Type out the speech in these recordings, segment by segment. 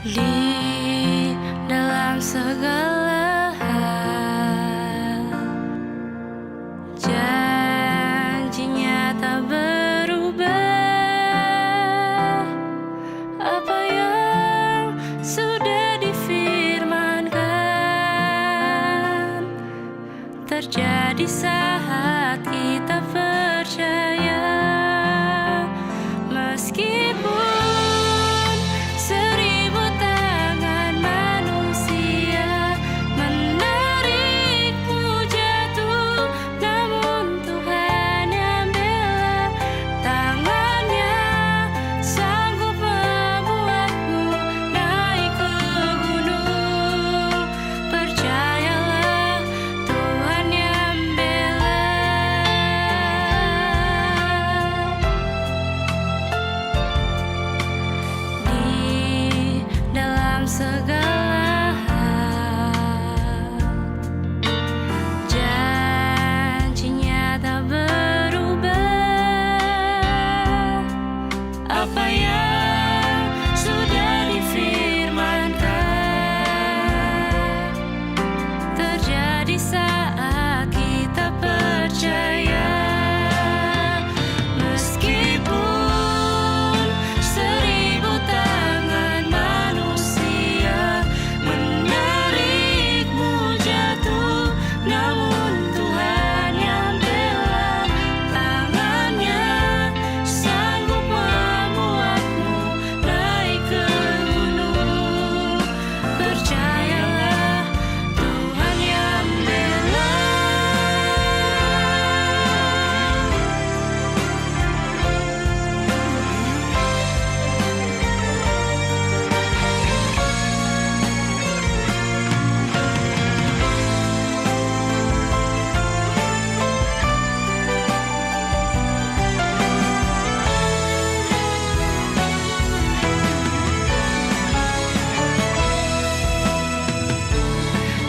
Di dalam segala hal, janjinya tak berubah. Apa yang sudah difirmankan terjadi saat kita percaya. Meskipun seribu tangan manusia menarikmu jatuh, namun Tuhan yang bela tangannya sanggup membuatmu naik ke gunung. Percayalah, Tuhan yang bela. Di dalam segala hal, janjinya tak berubah. Apa yang sudah difirmankan terjadi saat kita percaya. Meskipun seribu tangan manusia menarikmu jatuh, namun Tuhan yang bela tangannya sanggup membuatmu naik ke gunung. Percayalah, Tuhan yang bela.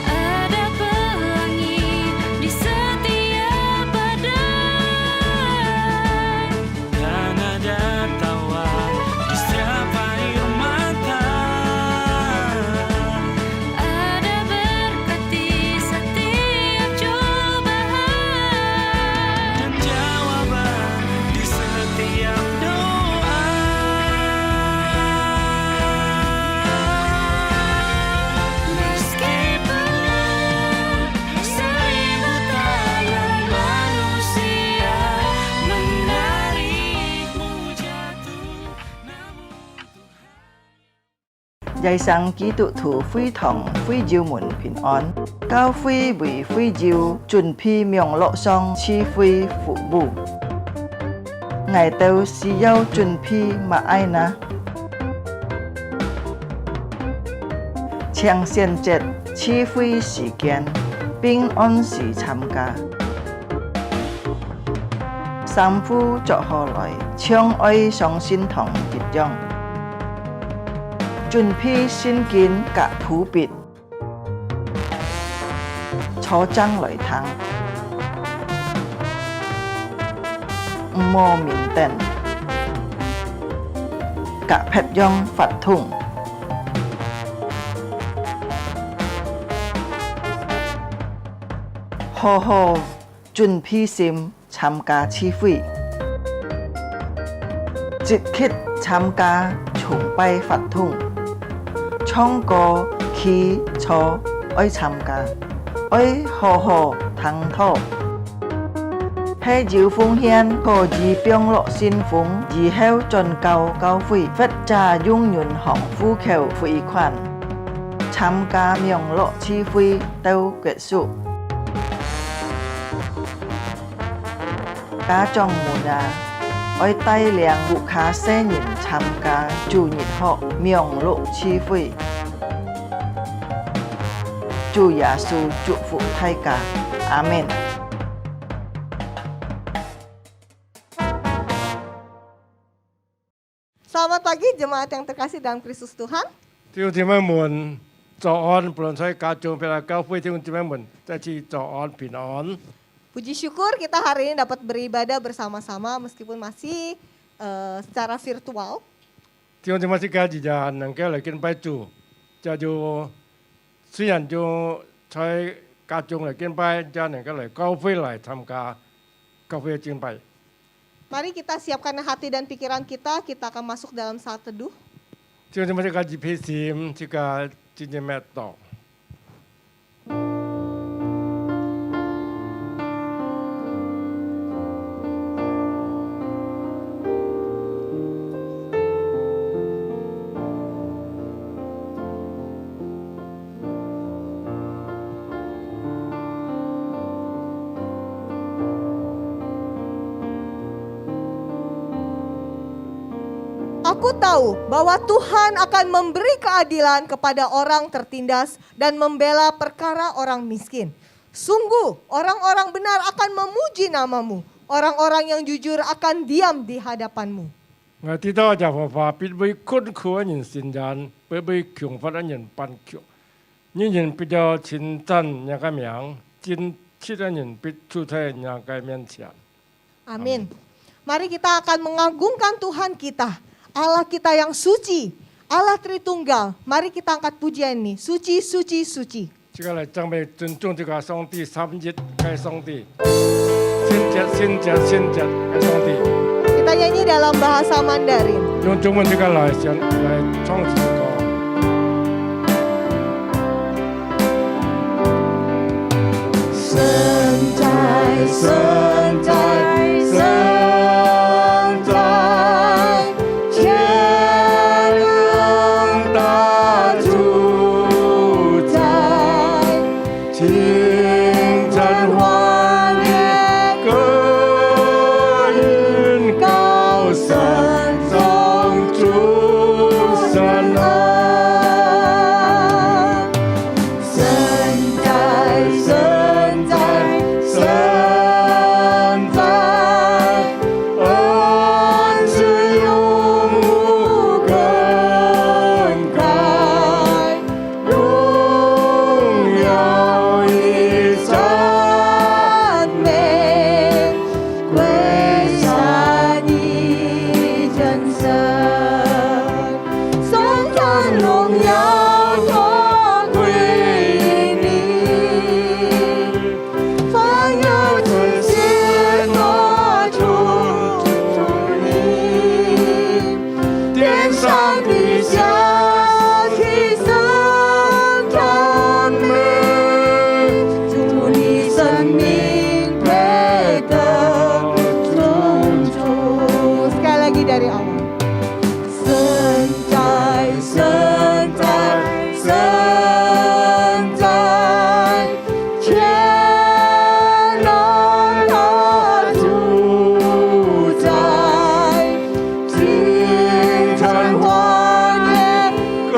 Ada pelangi di setiap badai, Dan ada tawa di setiap air mata. ada berkat di setiap cobaan. Dan jawaban di setiap doa. Meskipun seribu tangan manusia menarikmu jatuh, namun Giai sang ký tụ thủ phi thòng phi diêu mùn bình an, cao phi vì phi diêu chuẩn phi miệng lộ song chi phi phụ bù. Ngài tâu si yêu chuẩn phi mà ai na. Chàng xiên chết chi phi sĩ kiến, bình an sĩ tham ca. Sam phu cho họ lại, chong oi song xin thòng dịch dòng. Chuẩn phi xin kiến cả thú bịt, cho trăng lợi thắng. Mô mình tên, cả phép dòng phạt thùng. Hồ hồ, chuẩn phi sim tham ca chi phi. Dịch khít tham ca chung bay phạt thùng. Trong có khí cho ơi tham ca, ơi hồ hồ thăng thọ. Hay diệu phương hiên có gì biong lộ xin phúng, gì heo tròn cao cao phi, phết trà dung nhuận hỏng phu khều phi khoản. Tham ca miệng lộ chi phi tâu kết sụ. Cá trong mùa đà, ôi tay liang vụ khá xe nhìn tham ca chủ nhịt họ miệng lộ chi phi. Chủ Giêsu chủ phụ thay cả. Amen. Selamat pagi jemaat yang terkasih dalam Kristus Tuhan. 弟兄姐妹們早安，不論在家中、喺教會，弟兄姐妹們再次早安平安。 Puji syukur kita hari ini dapat beribadah bersama-sama meskipun masih secara virtual. 天弟兄姊妹，这家日日能够来敬拜主，就虽然就在家中来敬拜，也能够来教会来参加教会敬拜。 Mari kita siapkan hati dan pikiran kita akan masuk dalam saat teduh. 弟兄姊妹，这个日配心，这个今天麦道。 Aku tahu bahwa Tuhan akan memberi keadilan kepada orang tertindas dan membela perkara orang miskin. Sungguh orang-orang benar akan memuji namamu. Orang-orang yang jujur akan diam di hadapanmu. 我知道就话必为困苦的人信任，必为穷乏的人帮助。人人必要称赞人个名，真切的人必出在人个面前。 Amin. Mari kita akan mengagungkan Tuhan kita. Allah kita yang suci, Allah Tritunggal. Mari kita angkat pujian ini. Suci, suci, suci. 这个来赞美尊重这个上帝，三一该上帝，先接该上帝。 Kita nyanyi dalam bahasa Mandarin. 用中文这个来唱这首歌。圣哉，圣哉，圣哉，天能大主宰，清晨欢乐，歌音高声颂主神恩。圣哉，圣哉，圣哉，恩慈永无更改，荣耀与赞美归向你真神，颂赞荣耀都归你，凡有这些多出你，天上地下齐声赞美，祝你生命配得尊主。Sekali lagi dari awal. 圣哉，圣哉，圣哉，天能大主宰，清晨欢乐，歌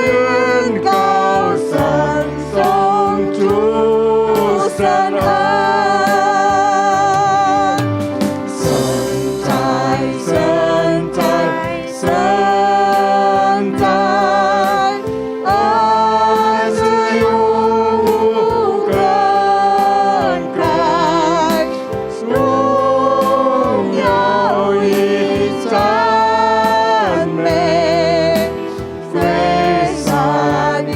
音高声颂主神恩。圣哉，圣哉，圣哉，恩慈永无更改，荣耀与赞美归向你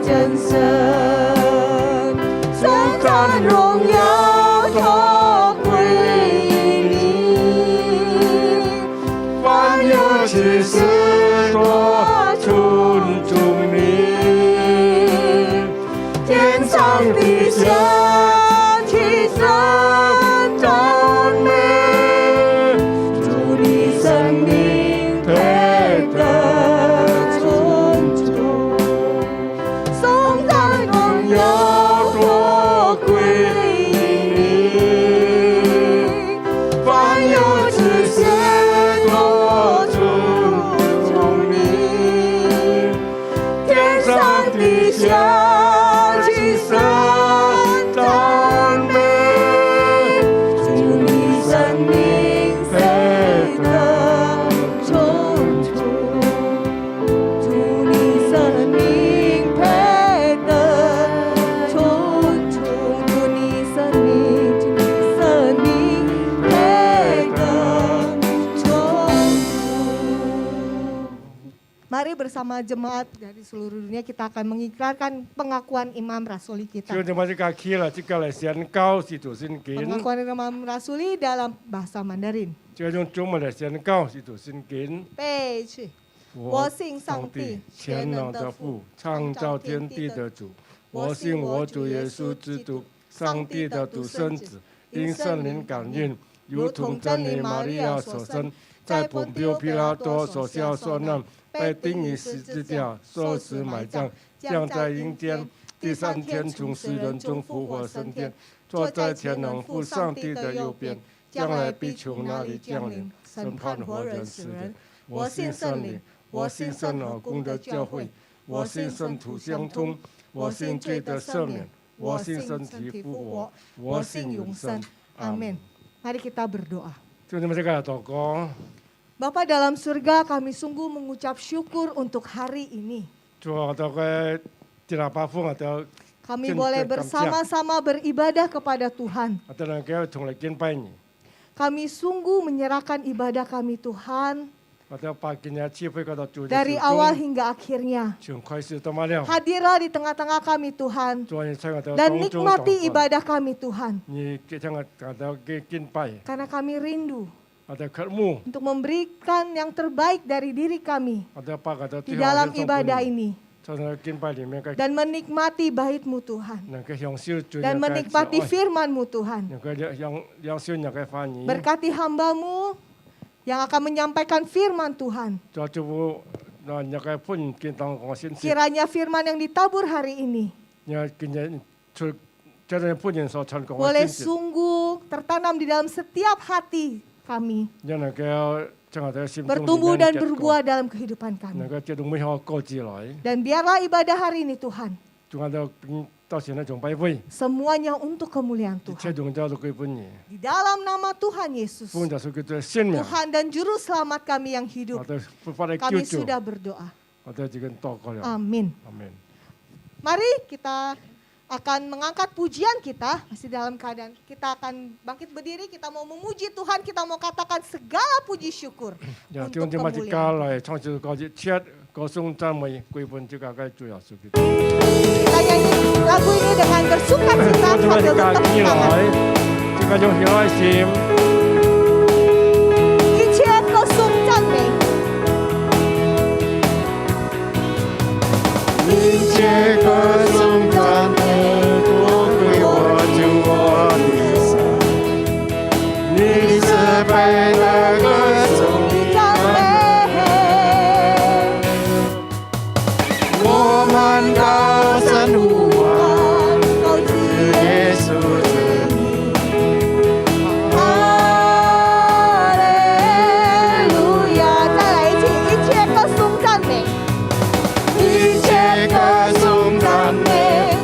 真神，颂赞荣耀都归你，万有其事多尊重你，天上地下齐声赞美，祝你生命配得尊主，颂赞荣耀都归你，凡有这些多尊重你，天上地下齐声赞美，祝你生命配得尊主，祝你生命配得尊主，祝你生命配得尊主。bersama jemaat dari seluruh dunia kita akan mengikrarkan pengakuan Imam Rasuli 就 kita. 你们这个起了，这个来宣告是主圣经， Pengakuan Imam Rasuli dalam bahasa Mandarin. 就用中文来宣告是主圣经。背去。我信上帝，全能的父，创造天地的主。我信我主耶稣基督，上帝的独生子，因圣灵感孕，如同真理玛利亚所生，在本丢皮拉多所下受难，被钉于十字架，受死埋葬，降在阴间，第三天从死人中复活升天，坐在全能父上帝的右边，将来必从那里降临，审判活人死人。我信圣灵。我信圣老公的教会，我信圣徒相通，我信罪的赦免，我信身体复活，我信永生。 Amin. Mari kita berdoa. 就你们这个祷告， Bapa dalam surga, kami sungguh mengucap syukur untuk hari ini. 主啊，这个第二把风啊，都 Kami boleh bersama-sama beribadah kepada Tuhan. 啊，都能够从来敬拜你， Kami sungguh menyerahkan ibadah kami Tuhan 啊，都把今天机会给到主的 dari 手 awal 中， hingga akhirnya. 从开始到末了， Hadirlah di tengah-tengah kami Tuhan 主啊，你这个都 dan 当中 nikmati 祷告， ibadah kami Tuhan. 你这个都敬拜， Karena kami rindu 啊，都渴慕， untuk memberikan yang terbaik dari diri kami 啊，都把个都 di 最好 dalam 的送给 ibadah 你， ini. 从那敬拜里面， Dan menikmati bait-Mu Tuhan. 能够享受主 Dan 的爱， menikmati firman-Mu Tuhan. 能够享受那个欢喜。 Berkati hamba-Mu yang akan menyampaikan firman Tuhan. 主主，那那个分跟当我先知， Kiranya firman yang ditabur hari ini 你要跟人出，这人分人所传讲我 boleh 先知， sungguh tertanam di dalam setiap hati kami. 你能够正好在心中里 Bertumbuh 面 dan 结果， berbuah dalam kehidupan 能 kami. 够这种美好过起来， Dan biarlah ibadah hari ini Tuhan, 仲有到现在仲拜会， semuanya untuk kemuliaan 一 Tuhan. 切仲叫做归本你， Di dalam nama Tuhan Yesus, 本就是叫做生命， Tuhan dan Juru Selamat kami yang 我 hidup, 都不把你 kami 救助， sudah berdoa. 我都这个祷告了， Amin. 阿门。 Mari kita akan mengangkat pujian kita, masih dalam keadaan kita akan bangkit berdiri, kita mau memuji Tuhan, kita mau katakan segala puji syukur 呀， untuk 弟兄姊妹，这 kemuliaan. 家来唱首歌，一切歌颂赞美归本这个该主要是给。 Kita nyanyi lagu ini dengan bersuka cita 弟兄姊妹， sambil 这个 bertepuk 起 tangan. 来，这个用喜爱心。 一切歌颂赞美， 一切歌颂赞美都归我主我的神，你慈悲的歌颂赞美，我们高声呼唤高举耶稣的名，哈利路亚！再来一起，一切歌颂赞美，一切歌颂赞美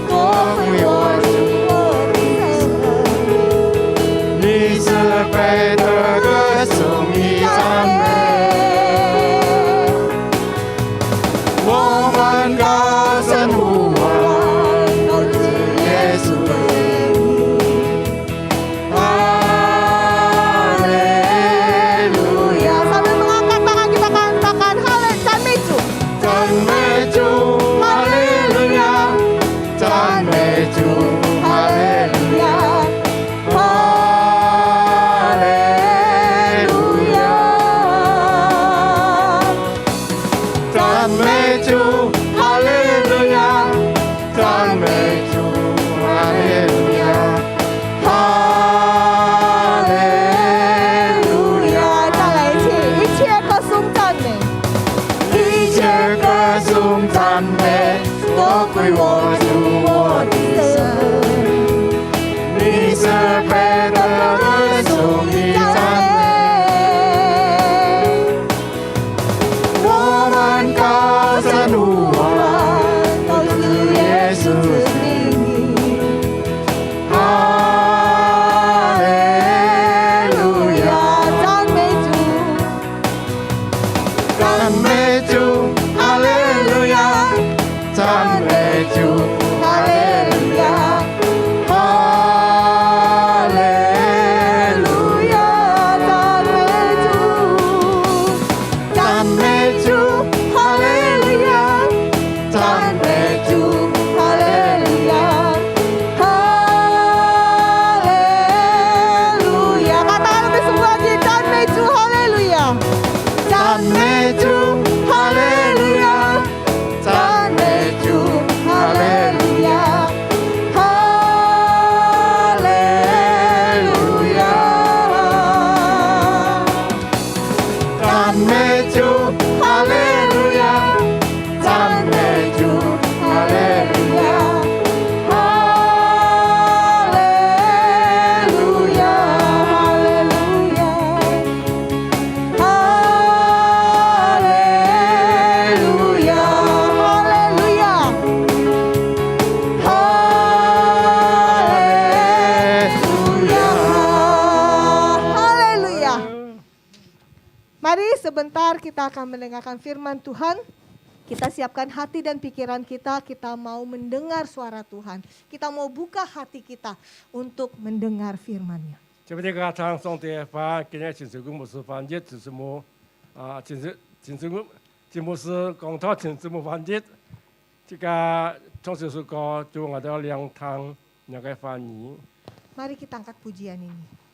都归我主我的神，你慈悲的歌颂你赞赞美主，哈利路亚，赞美主，哈利路亚，哈利路亚，哈利路亚，哈利路亚，哈利路亚，哈利路亚。 Mari sebentar kita akan mendengarkan firman Tuhan. Kita siapkan hati dan pikiran kita mau mendengar suara Tuhan. Kita mau buka hati kita untuk mendengar firman-Nya. 这边个唱诵的话，今天请神牧师翻译，请什么啊？请牧师讲他请什么翻译？这个从这首歌就我的两堂那个翻译。 Mari kita angkat pujian ini.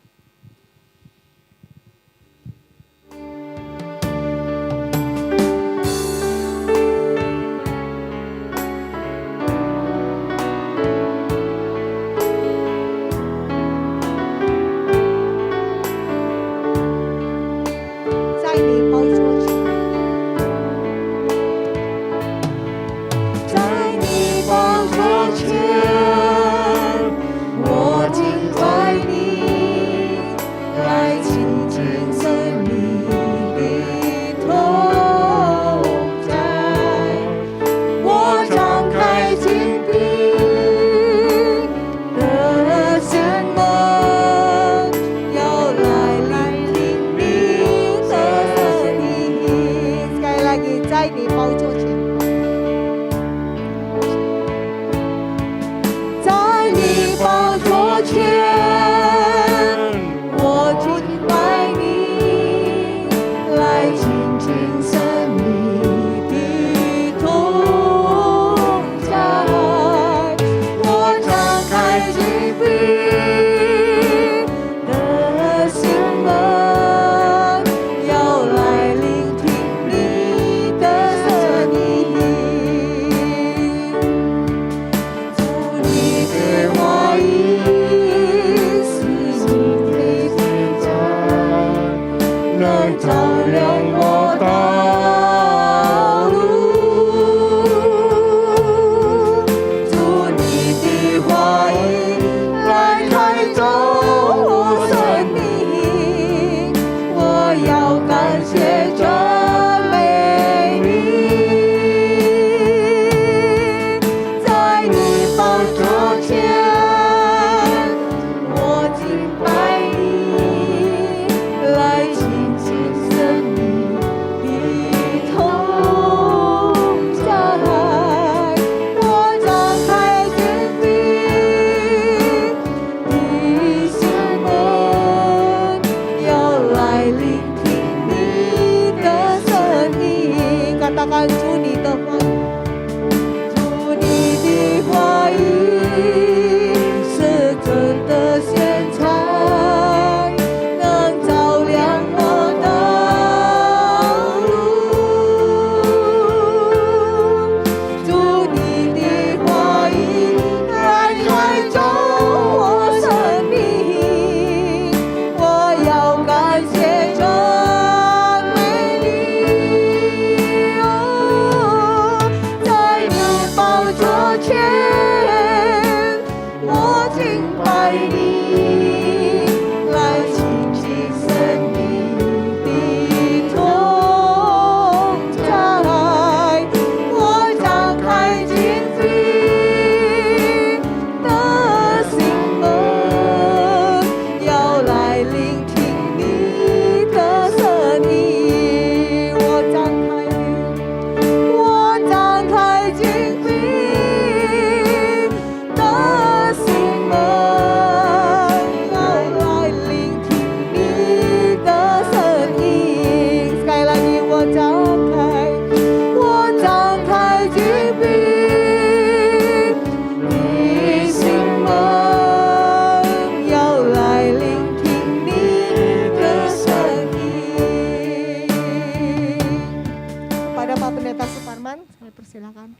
Silakan.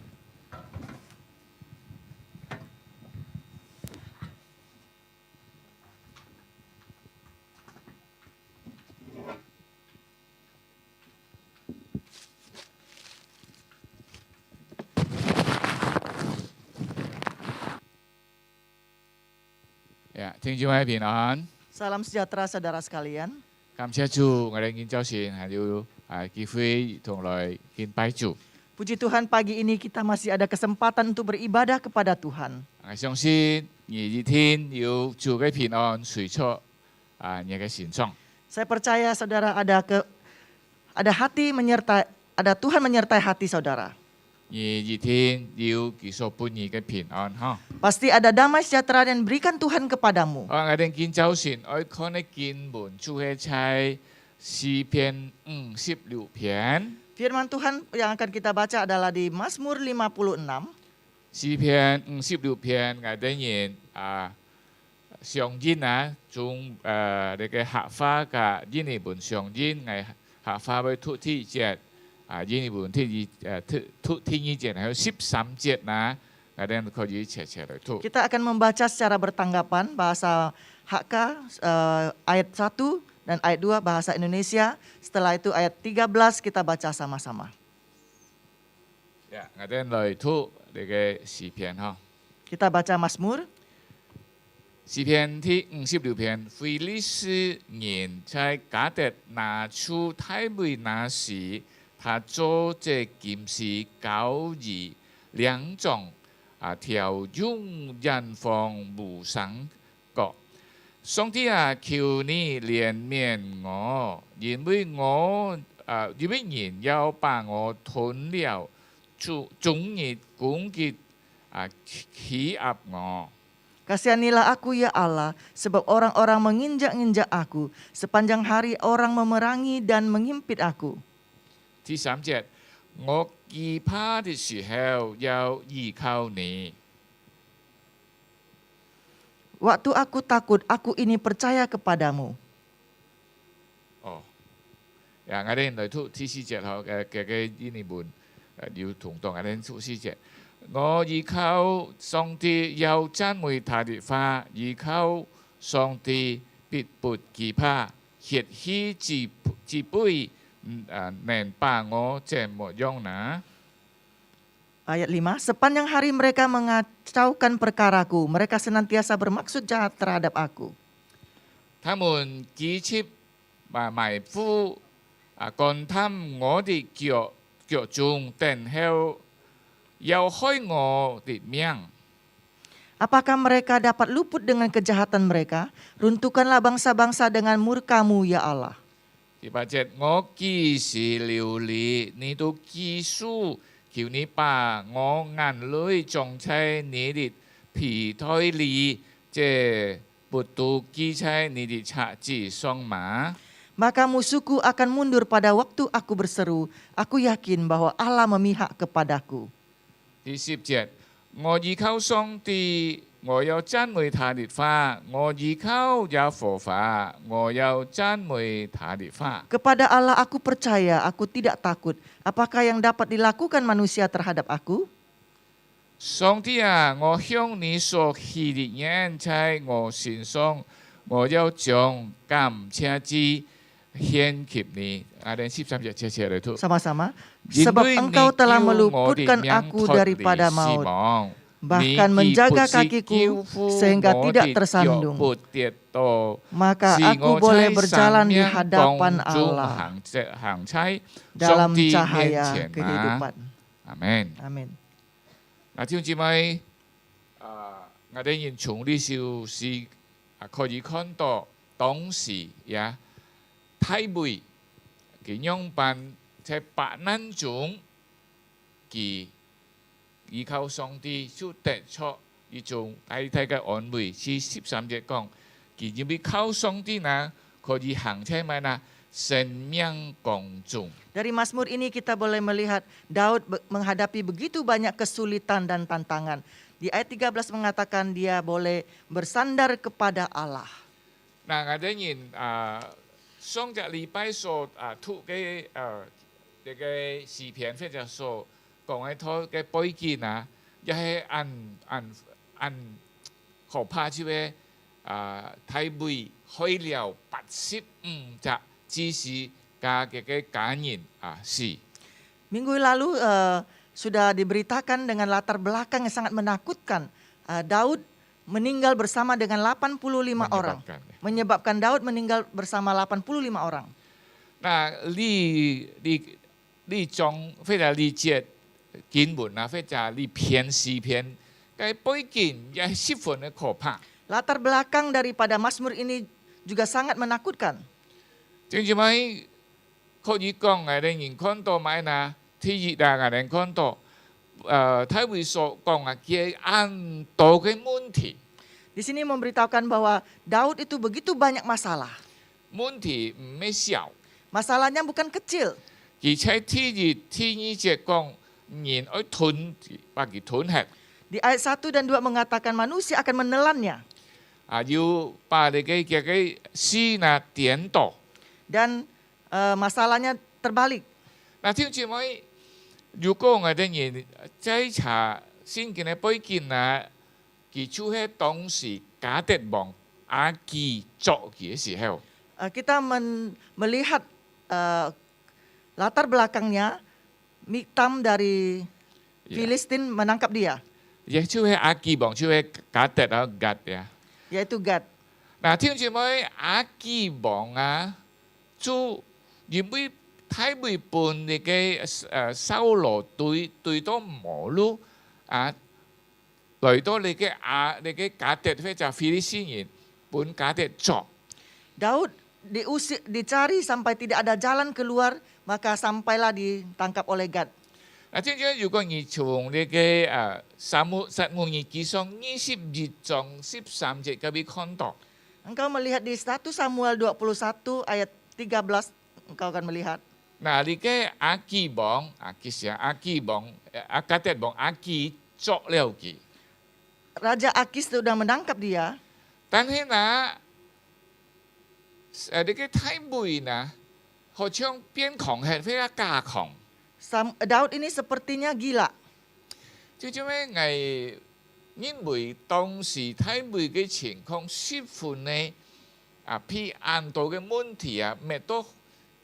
呀，聽眾位平安， Salam sejahtera saudara sekalian. 感謝主，我哋見早前係要機會同來見拜主。 Puji Tuhan pagi ini kita masih ada kesempatan untuk beribadah kepada Tuhan. 我相信二天要主嘅平安隨出你嘅心中。 Saya percaya saudara ada hati menyertai, ada Tuhan menyertai hati saudara. 二天要繼續伴你嘅平安哈。 Pasti ada damai sejahtera yang berikan Tuhan kepadamu. 我哋見早前我看你見門主嘅差詩篇56篇， Firman Tuhan yang akan kita baca adalah di Mazmur 56. 詩篇56篇，我哋人上音從你嘅客家嘅印尼文上音，我客家會突啲節印尼文ที่突ที่節係13節นะ，我哋可以切嚟讀。 Kita akan membaca secara bertanggapan bahasa Hakka ayat 1 dan ayat 2 bahasa Indonesia. Setelah itu ayat 13 kita baca sama-sama. 我哋嚟讀你嘅詩篇哈。 Kita baca Mazmur. 詩篇ที่56篇，非利士人在加特拿出太妹那時，他做這劍士交易兩種條用人防無上國。上帝求你憐憫我，因為人要把我吞了，終日攻擊欺壓我。 Kasihanilah aku ya Allah, sebab orang-orang menginjak-injak aku. Sepanjang hari orang memerangi dan mengimpit aku. 第三節，我懼怕的時候要依靠你。 Waktu aku takut, aku ini percaya kepadamu. 哦，我哋嚟讀第四節後嘅印尼文要同讀，我哋讀四節。 我依靠上帝，要讚美他的話；依靠上帝，必不懼怕。血氣之輩能把我怎麼樣呢？ Ayat 5, sepanjang hari mereka mengacaukan perkaraku, mereka senantiasa bermaksud jahat terhadap aku. 他們舉設埋伏幹探我的腳蹤，等候要害我的命。 Apakah mereka dapat luput dengan kejahatan mereka? Runtuhkanlah bangsa-bangsa dengan murka-Mu, ya Allah. 第八節，我既是流離，你都記數，求你把我眼淚裝在你的皮袋裡，這不都記在你的冊子上嗎？ Maka musuhku akan mundur pada waktu aku berseru. Aku yakin bahwa Allah memihak kepadaku. 第十節，我依靠上帝，我要讚美他的話；我依靠耶和華，我要讚美他的話。 Kepada Allah aku percaya, aku tidak takut. Apakah yang dapat dilakukan manusia terhadap aku? 上帝啊，我向你所許的恩在我身上，我要將感謝祭獻給你。ada 13節切切嚟讀。 Sama-sama. Sebab engkau telah meluputkan aku daripada maut, bahkan menjaga kakiku sehingga tidak tersandung. Maka aku boleh berjalan di hadapan Allah dalam cahaya kehidupan. Amen. Amin. 嗱，弟兄姊妹，我哋現從呢小事可以看到當時呀，太妹嘅樣板在百難中，佢依靠上帝就得出一種大大嘅安慰。是13節講，佢因為靠上帝呢，可以行在咩呢？生命當中。 Dari Mazmur ini kita boleh melihat Daud menghadapi begitu banyak kesulitan dan tantangan. Di ayat 13 mengatakan dia boleh bersandar kepada Allah. 嗱，我哋人上個禮拜所讀嘅呢個視頻或者所講嘅套嘅背景啊，又係按可怕就係太妹開了85隻知識加嘅感人事。 Minggu lalu sudah diberitakan dengan latar belakang yang sangat menakutkan. Daud meninggal bersama dengan 85 orang. menyebabkan. Menyebabkan Daud meninggal bersama 85 orang. 那呢種非常呢節經文啊，非常呢篇詩篇，嘅背景也十分的可怕。 Latar belakang daripada Mazmur ini juga sangat menakutkan. 正因為可以講嘅，你人看到買那第一啊，嘅人看到他會所講啊，嘅很多嘅問題， Di sini memberitahukan bahwa Daud itu begitu banyak masalah. 問題唔係小， Masalahnya bukan kecil. 而且第二節講人愛吞，把佢吞吃。 Di ayat 1 dan 2 mengatakan manusia akan menelannya. 啊，要把你嘅詩那顛倒。 Dan masalahnya terbalik. 嗱，聽住妹，如果我哋人齋查聖經嘅背景啊，佢就係當時加德王亞基作嘅時候， Kita melihat latar belakangnya, Miktam dari Ya. Filistin menangkap dia, 亦就係亞基王，就係加德啊格呀。 yaitu Gad. 嗱，聽住妹，亞基王啊，就因為太背叛你嘅掃羅對到摩路啊，來到你嘅加德非就菲利斯人本加德作。 Daud diusir, dicari sampai tidak ada jalan keluar, maka sampailah ditangkap oleh Gad. 嗱，正正如果你從你嘅撒母耳記上22章13節嗰邊看到， Engkau melihat di 1 Samuel 21 ayat 13, engkau akan melihat. 嗱，你嘅亞基王加德王亞基作了佢， Raja Akis sudah menangkap dia, 但係嗱，你嘅太妹嗱，好像變狂係非常加狂。 Daud ini sepertinya gila. 就做咩係因為當時太妹嘅情況十分呢譬按到嘅問題啊，咩都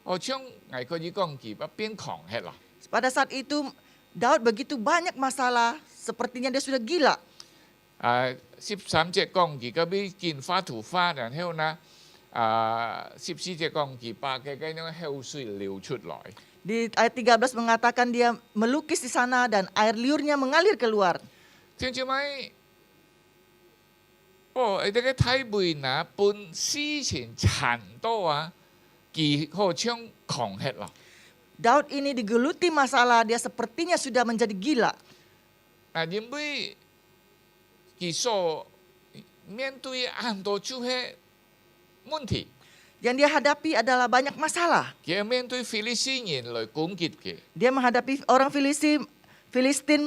好像係可以講佢變狂係啦。 Pada saat itu Daud begitu banyak masalah, sepertinya dia sudah gila. 13節講佢嗰邊見花土花，然後呢14節講佢把嘅嗰種口水流出來。 Di ayat 13 mengatakan dia melukis di sana dan air liurnya mengalir keluar. 聽住咪？你哋嘅太妹嗱，本事情慘到啊，佢好像狂吃啦。 Daud ini digeluti masalah, dia sepertinya sudah menjadi gila. 因為佢所面對很多就係問題， Yang dia hadapi adalah banyak masalah. 佢面對菲利斯人來攻擊佢， Dia menghadapi orang Filistin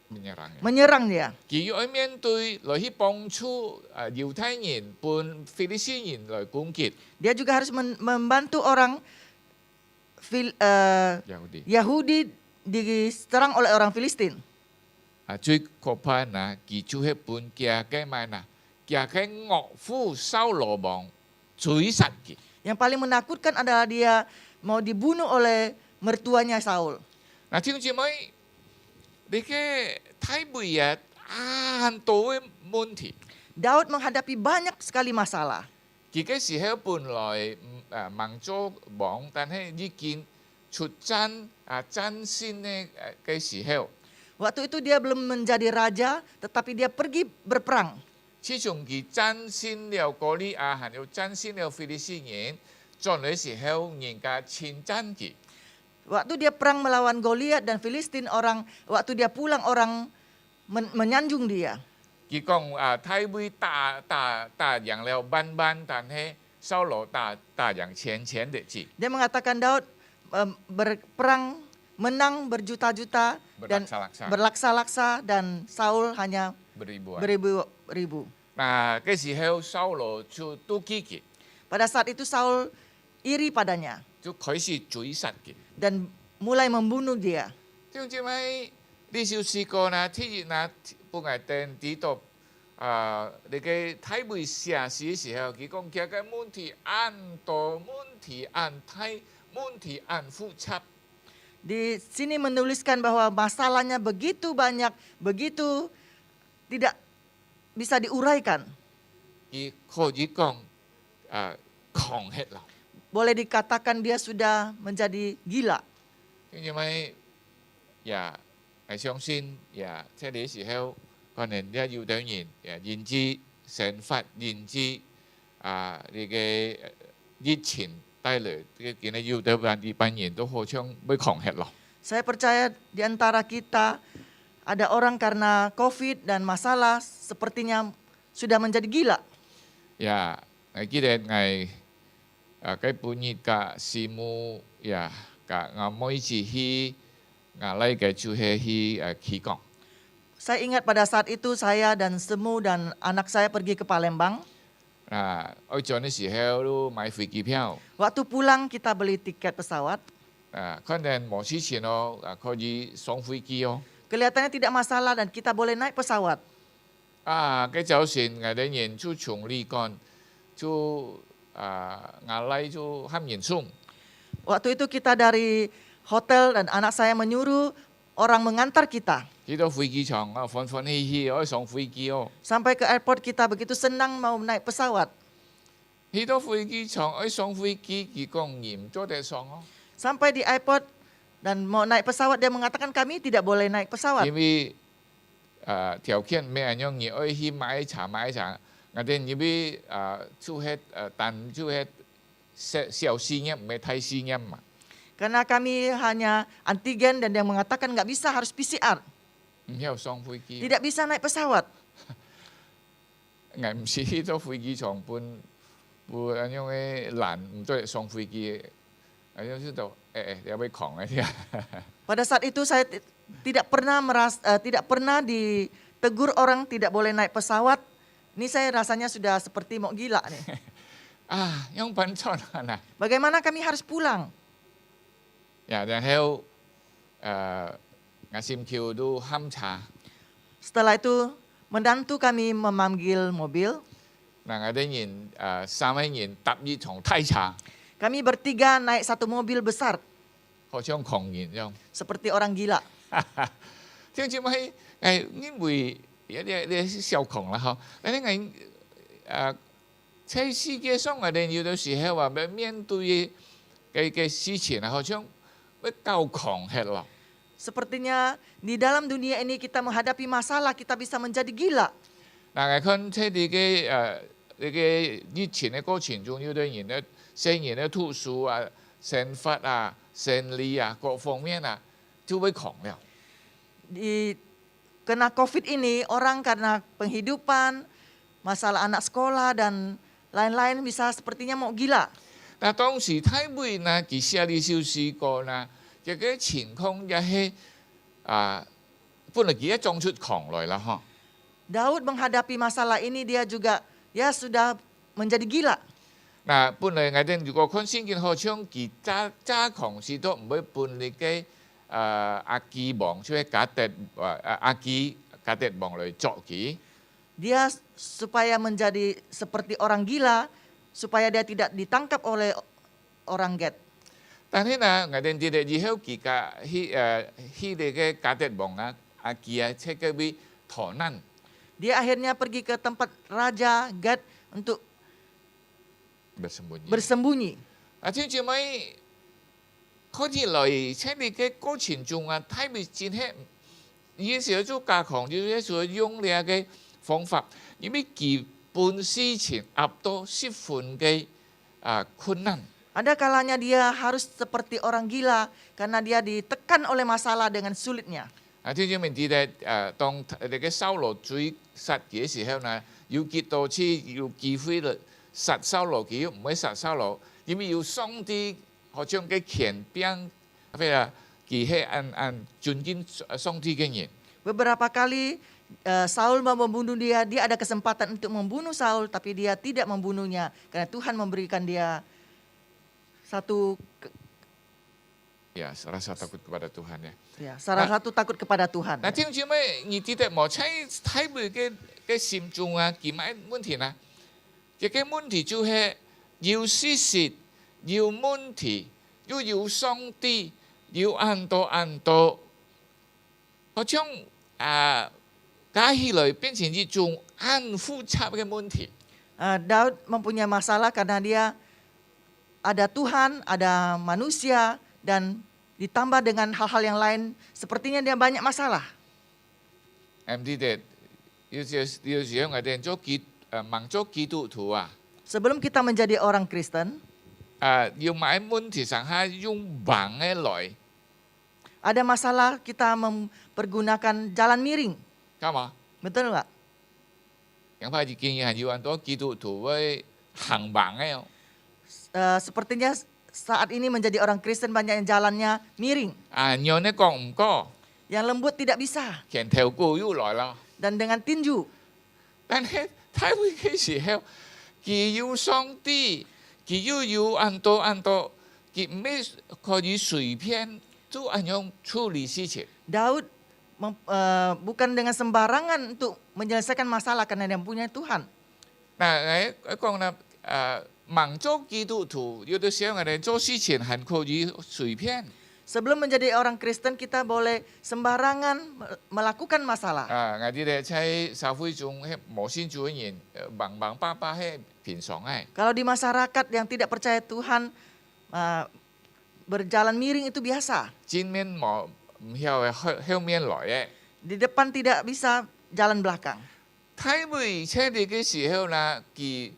menyerang。 menyerang dia. 佢要面對來去幫助猶太人本菲利斯人來攻擊 Dia juga harus membantu orang Yahudi diserang oleh orang Filistin. 最可怕嗱，佢就係本佢嘅咩嗱，佢嘅岳父掃羅王追殺佢。 Yang paling menakutkan adalah dia mau dibunuh oleh mertuanya Saul. 嗱，聽住妹，你嘅太妹啊，很多嘅問題。 Daud menghadapi banyak sekali masalah. 佢嘅時候本來盲做王，但係已經出戰先嘅時候， Waktu itu dia belum menjadi raja, tetapi dia pergi berperang. 自從佢戰先了歌利亞，還有戰先了菲利斯人，進嚟時候人家稱讚佢。 Waktu dia perang melawan Goliat dan Filistin, waktu dia pulang orang menyanjung dia. 佢講太妹打贏了班，但係掃羅打贏淺的字。 Dia mengatakan Daud berperang menang berjuta-juta dan berlaksa-laksa dan Saul hanya beribu-ribu. Nah, cái時候掃羅就妒忌佢， Pada saat itu Saul iri padanya 就開始追殺佢。 dan mulai membunuh dia. 弟兄姊妹，你小試過啦，天熱啦，半夜定知道你嘅太妹寫詩嘅時候，佢講佢嘅問題很多，問題很大，問題很複雜。 Di sini menuliskan bahwa masalahnya begitu banyak, begitu tidak bisa diuraikan. 伊可以講狂吃啦。 Boleh dikatakan dia sudah menjadi gila. 因為也係相信也即係時候，可能一要等人也認知成法認知你嘅疫情帶來嘅見咧，要得班人都好像會狂吃咯。 Saya percaya di antara kita ada orang karena COVID dan masalah sepertinya sudah menjadi gila. 呀，我記得我cái本日嘅師母呀，我每次去嚟嘅就係去祈講。 Saya ingat pada saat itu saya dan Semu dan anak saya pergi ke Palembang. 我做嘅時候都買飛機票。 Waktu pulang kita beli tiket pesawat. 可能冇之前咯，可以上飛機哦。 Kelihatannya tidak masalah dan kita boleh naik pesawat. 嘅就算我哋人就從呢幹，就我嚟就喊人送。 Waktu itu kita dari hotel dan anak saya menyuruh orang mengantar kita. 去到飛機場啊，歡歡喜喜可以上飛機哦。 Sampai ke airport kita begitu senang mau naik pesawat. 去到飛機場可以上飛機，佢講嚴咗地上哦。 Sampai di airport dan mau naik pesawat dia mengatakan kami tidak boleh naik pesawat. 因為條件咩樣嘢可以去買茶，我哋因為就係但就係小試驗，唔係太試驗嘛。 Karena kami hanya antigen dan dia mengatakan nggak bisa harus PCR. 唔曉上飛機， Tidak bisa naik pesawat. 我唔是去到飛機場半咁樣嘅難，唔再上飛機。 Ayo sudah, dia boleh kong dia. Pada saat itu saya tidak pernah ditegur orang tidak boleh naik pesawat. Ini saya rasanya sudah seperti mau gila nih. Yang pancon nah. Bagaimana kami harus pulang? Ya, dan heo ngasim kiu du hamcha. Setelah itu menantu kami memanggil mobil. Nah, ada yin sama yin tap yi chong tai cha. Kami bertiga naik satu mobil besar. 好像狂人咁。 Seperti orang gila. 聽住咪因為你小窮啦嗬，你在世界上我哋有的時候話面對嘅事情好像會夠狂吃咯。 Sepertinya di dalam dunia ini kita menghadapi masalah kita bisa menjadi gila. 嗱，我看喺你嘅疫情嘅過程中，有的人咧聖人咧吐書啊、神法啊、神理啊各方面啊，就會狂了。 Kena COVID ini orang karena penghidupan, masalah anak sekolah dan lain-lain bisa sepertinya mau gila. 嗱，當時太妹呢，佢寫啲小詩歌呢，這個情況也係本來佢一裝出狂來啦，嗬。 Daud menghadapi masalah ini dia juga ya sudah menjadi gila. 嗱，本來我哋如果看聖經好像佢揸狂時都唔會本嚟嘅阿基王出去假跌阿基假跌王嚟作佢。 Dia supaya menjadi seperti orang gila, supaya dia tidak ditangkap oleh orang Gad. 但係呢，我哋啲以後佢嘅嘅假跌王啊阿基啊，即係會逃難。 Dia akhirnya pergi ke tempat Raja Gad untuk bersembunyi. 聽住咪開始來喺你嘅過程中啊，睇咪戰係有時候做加強，有時候用你嘅方法，因為基本事情壓到十分嘅困難。 Ada kalanya dia harus seperti orang gila karena dia ditekan oleh masalah dengan sulitnya. 聽住明啲咧當你嘅收羅追殺嘅時候呢，要結到次要機會嚟殺收羅，佢唔可以殺收羅，因為要上啲好像嘅權柄，譬如佢係按尊敬上啲嘅人。 Beberapa kali Saul mau membunuh dia, dia ada kesempatan untuk membunuh Saul, tapi dia tidak membunuhnya karena Tuhan memberikan dia satu Ya, rasa takut kepada Tuhan ya. salah satu takut kepada Tuhan. 嗱，聽住咩？你啲冇睇佢嘅心中啊，佢咩問題呢？一個問題就係要事實，要問題，要上帝，要按多，好像加起來變成一種很複雜嘅問題。 Daud mempunyai masalah karena dia ada Tuhan, ada manusia, dan ditambah dengan hal-hal yang lain. Sepertinya dia banyak masalah.唔知道要想我哋盲做基督徒啊， Sebelum kita menjadi orang Kristen, 要買問題上下用盲嘅來， ada masalah kita mempergunakan jalan miring. 啱嘛？ Betul nggak? 因為已經係有很多基督徒會行盲嘅哦。 Sepertinya saat ini menjadi orang Kristen banyak yang jalannya miring. 讓你講唔過， Yang lembut tidak bisa. 強條股又來啦。 Dan dengan tinju. 但係睇會嘅時候，佢要上帝，佢要有很多，佢唔係可以隨便就咁樣處理事情。 Daud bukan dengan sembarangan untuk menyelesaikan masalah karena dia punya Tuhan. 嗱，我講啦，盲做基督徒，有的時候我哋做事情很可以隨便。 Sebelum menjadi orang Kristen kita boleh sembarangan melakukan masalah. 我哋咧喺社會中，無先做嘅人，盲巴巴係平常嘅。 Kalau di masyarakat yang tidak percaya Tuhan berjalan miring itu biasa. 前面冇唔曉嘅，後面來嘅。 Di depan tidak bisa jalan belakang. 睇會車你嘅時候啦，佢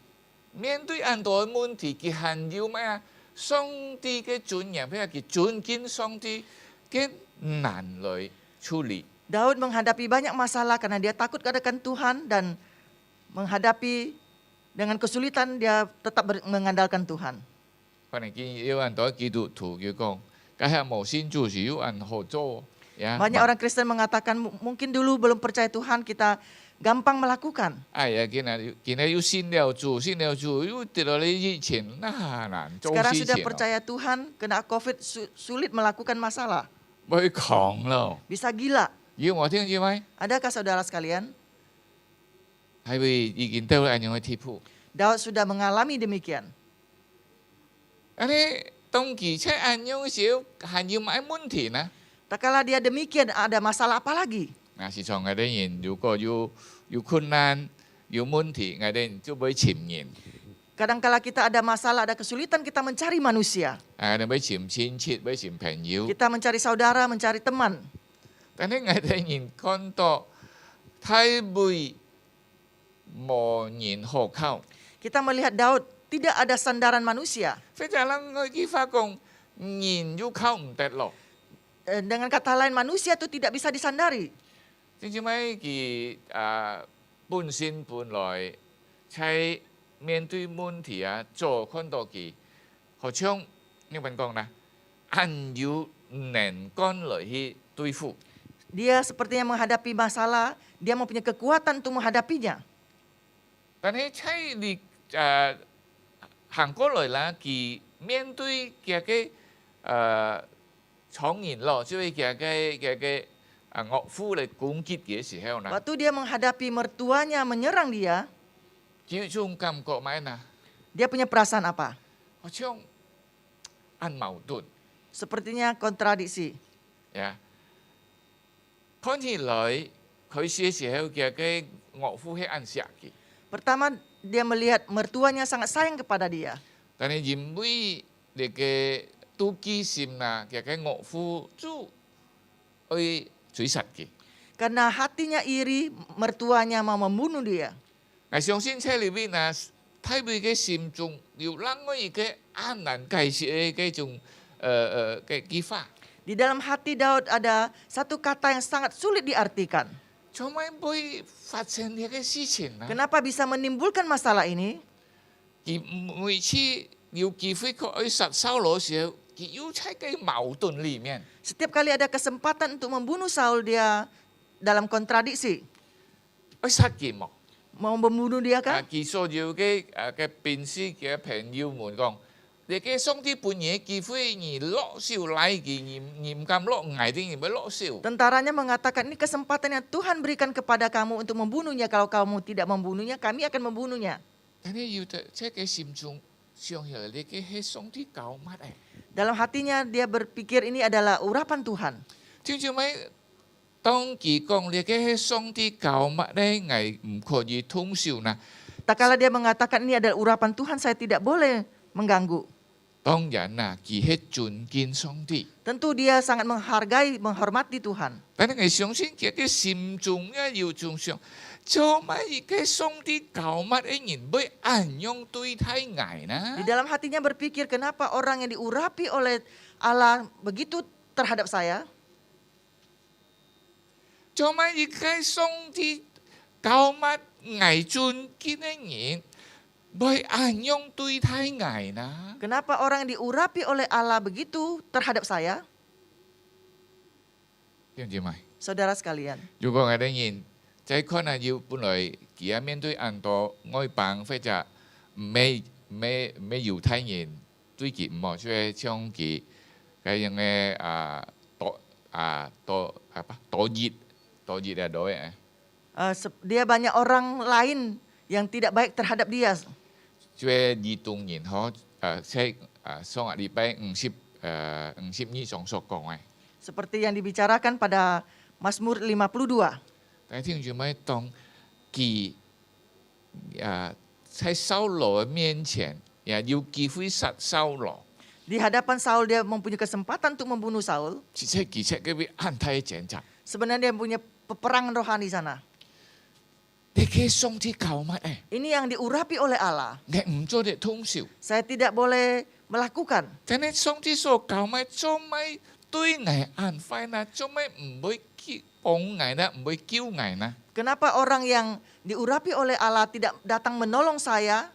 面對很多問題，佢很要咩啊？上帝嘅尊嚴，譬如佢尊敬上帝嘅難來處理。 Daud menghadapi banyak masalah karena dia takut akan Tuhan dan menghadapi dengan kesulitan dia tetap mengandalkan Tuhan. 可能見有很多基督徒佢講，梗係無先做是有人合作呀。 Banyak orang Kristen mengatakan mungkin dulu belum percaya Tuhan kita gampang melakukan. 哎呀，見要先了做，又跌落嚟以前，那難做 Sekarang 事 sudah 情咯， percaya Tuhan, kena COVID sulit melakukan masalah. 會狂咯。 Bisa gila. 要我聽住咪？ Adakah saudara sekalian? 係會已經到人樣嘅地步。 Daud sudah mengalami demikian. อันนี้當佢出人樣嘅時候，係要買問題呢？ Tak kala dia demikian, ada masalah apa lagi? 時常我哋人如果有困難、有問題，我哋就會尋人， Kadangkala kita ada masalah, ada kesulitan, kita mencari manusia. 我哋會尋親戚，會尋朋友。 Kita mencari saudara, mencari teman. 但係我哋人看到太會無人可靠， Kita melihat Daud tidak ada sandaran manusia. 非常人我佢發講人要靠唔得咯。 Dengan kata lain, manusia itu tidak bisa disandari. 正正咪佢本身本來喺面對問題啊，做看到佢好像英文講啦，很有能幹來去對付。 Dia sepertinya menghadapi masalah, dia mempunyai kekuatan untuk menghadapinya. 但係喺你行過來啦，佢面對嘅廠人咯，即係嘅岳父嚟攻擊嘅時候啦， Waktu dia menghadapi mertuanya menyerang dia, 佢種感覺咩呐？ dia punya perasaan apa? 好像很矛盾 Sepertinya kontradiksi. 呀。看起來佢嘅時候嘅岳父係很錫佢， Pertama, dia melihat mertuanya sangat sayang kepada dia. 但係因為你嘅妒忌心啦，嘅岳父就會追殺佢。 Karena hatinya iri, mertuanya mau membunuh dia. 我相信這裏邊啊，太妹嘅心中有另外一個很難解釋嘅種嘅技法， Di dalam hati Daud ada satu kata yang sangat sulit diartikan. 做咩會發生呢個事情啊？ Kenapa bisa menimbulkan masalah ini? 佢每次有機會去殺掃羅時候，佢要喺個矛盾裡面， Setiap kali ada kesempatan untuk membunuh Saul, dia dalam kontradiksi. 去殺佢嘛。 Mau membunuh dia kan? 佢所有嘅兵士嘅朋友們講，你嘅上帝半夜機會而落少嚟嘅，而唔敢落危啲，而唔落少。 Tentaranya mengatakan ini kesempatan yang Tuhan berikan kepada kamu untuk membunuhnya. Kalau kamu tidak membunuhnya, kami akan membunuhnya. 但係要即係心中想起來，你嘅係上帝教乜誒？ Dalam hatinya dia berpikir ini adalah urapan Tuhan. 聽住咪當佢講你嘅上帝教乜咧，係唔可以通宵嗱。 Tak kala dia mengatakan ini adalah urapan Tuhan, saya tidak boleh mengganggu. 當然啦，佢係尊敬上帝。 Tentu dia sangat menghargai, menghormati Tuhan. 但係我相信佢嘅心中咧要中想，做乜嘅上帝教乜嘅人會按樣對待我呢 Di？dalam hatinya berpikir, kenapa orang yang diurapi oleh Allah begitu terhadap saya? 做乜嘅上帝教乜我尊敬嘅人會按樣對待我呢？ Kenapa orang yang diurapi oleh Allah begitu terhadap saya? 弟兄姊妹， Saudara sekalian, 如果我哋人在可能要本來佢面對很多外邦或者ไม่猶太人對佢唔好，所以將佢嘅樣嘅多熱啊多嘅。 dia banyak orang lain yang tidak baik terhadap dia. 即係兒童人可即上個禮拜52上所講嘅。 Seperti yang dibicarakan pada Mazmur 52. 但係聽住咪當佢在掃羅面前，也有機會殺掃羅， Di hadapan Saul dia mempunyai kesempatan untuk membunuh Saul. 而且佢會安泰檢查。 Sebenarnya dia punya peperangan rohani sana. 你嘅上帝教乜誒？ Ini yang diurapi oleh Allah. 你唔做得通宵， Saya tidak boleh melakukan. 但係上帝所教乜做乜對我安快呢？做乜唔會幫我呢？唔會救我呢？ Kenapa orang yang diurapi oleh Allah tidak datang menolong saya?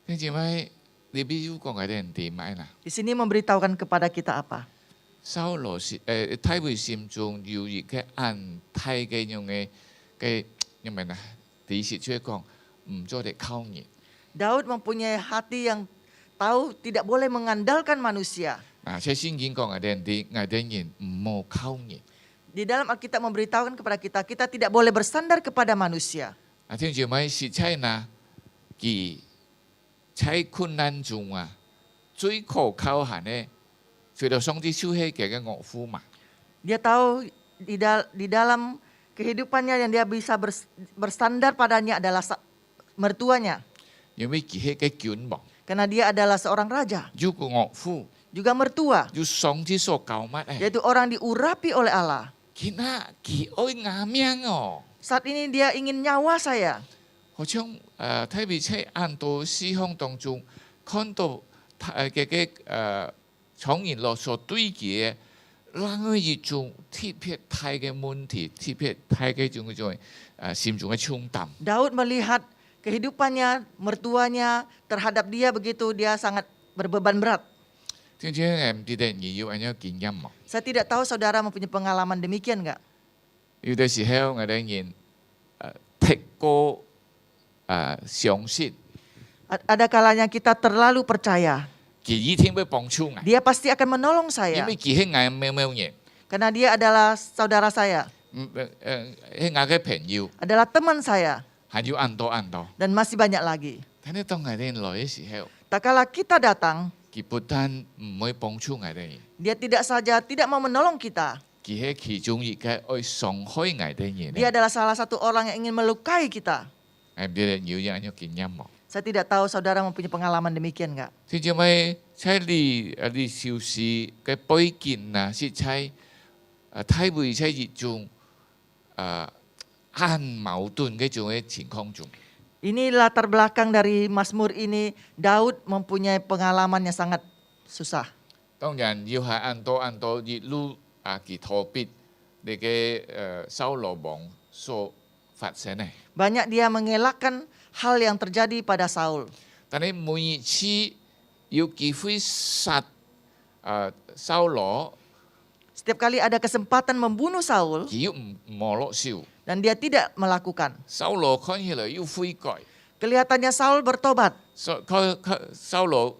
你知咪？你必須講我哋人點買啦？ Di sini memberitahukan kepada kita apa? 掃羅是睇會心中有一個安泰嘅樣嘅因為呢，第一時出講唔做得靠人。 Daud mempunyai hati yang tahu tidak boleh mengandalkan manusia. 嗱，即係先見講我哋人唔好靠人。 Di dalam Alkitab memberitahukan kepada kita, kita tidak boleh bersandar kepada manusia. 啊，聽住咪實際呢？佢在困難中啊，最可靠係呢，除咗上帝手係嘅岳父嘛。 Dia tahu di dalam kehidupannya yang dia bisa bersandar padanya adalah mertuanya. 因為佢係嘅君王， Karena dia adalah seorang raja, 有個岳父， juga mertua, 有上帝所教乜誒？ yaitu orang diurapi oleh Allah. 佢愛我命哦。 Saat ini dia ingin nyawa saya. 好像特別喺安多思想當中，看到從人落所對嘅，讓佢一種特別大嘅問題，特別大嘅種心中嘅重擔。 Daud melihat kehidupannya, mertuanya terhadap dia begitu, dia sangat berbeban berat. 點解唔知道你有咁樣經驗冇？ Saya tidak tahu saudara mempunyai pengalaman demikian enggak? 有啲時候我哋人太過相信， Ada kalanya kita terlalu percaya. 佢一定會幫助我， Dia pasti akan menolong 因 saya. 為佢係我咩咩人， Karena dia adalah saudara saya, 係我嘅朋友， adalah teman saya, 還有很多。 dan masih banyak lagi. 但係當我哋來嘅時候， Tak kala kita datang, 佢不但唔會幫助我哋。 dia tidak saja tidak mau menolong kita. 佢係其中一個愛傷害我哋人。 Dia adalah salah satu orang yang ingin melukai kita. 係唔知你有樣經驗冇？ Saya tidak tahu saudara mempunyai pengalaman demikian enggak? 即係咪喺你小時嘅背景啊，是喺體會喺一種很矛盾嘅種嘅情況中。 Ini latar belakang dari Mazmur ini, Daud mempunyai pengalaman yang sangat susah. 當然要係按多一路佢逃避你嘅掃羅王所發生嘅。 Banyak dia mengelakkan hal yang terjadi pada Saul. 但係每一次要機會殺掃羅， Setiap kali ada kesempatan membunuh Saul 佢要唔冇落手。 dan dia tidak melakukan. 掃羅看起來要悔改， Kelihatannya Saul bertobat. 掃羅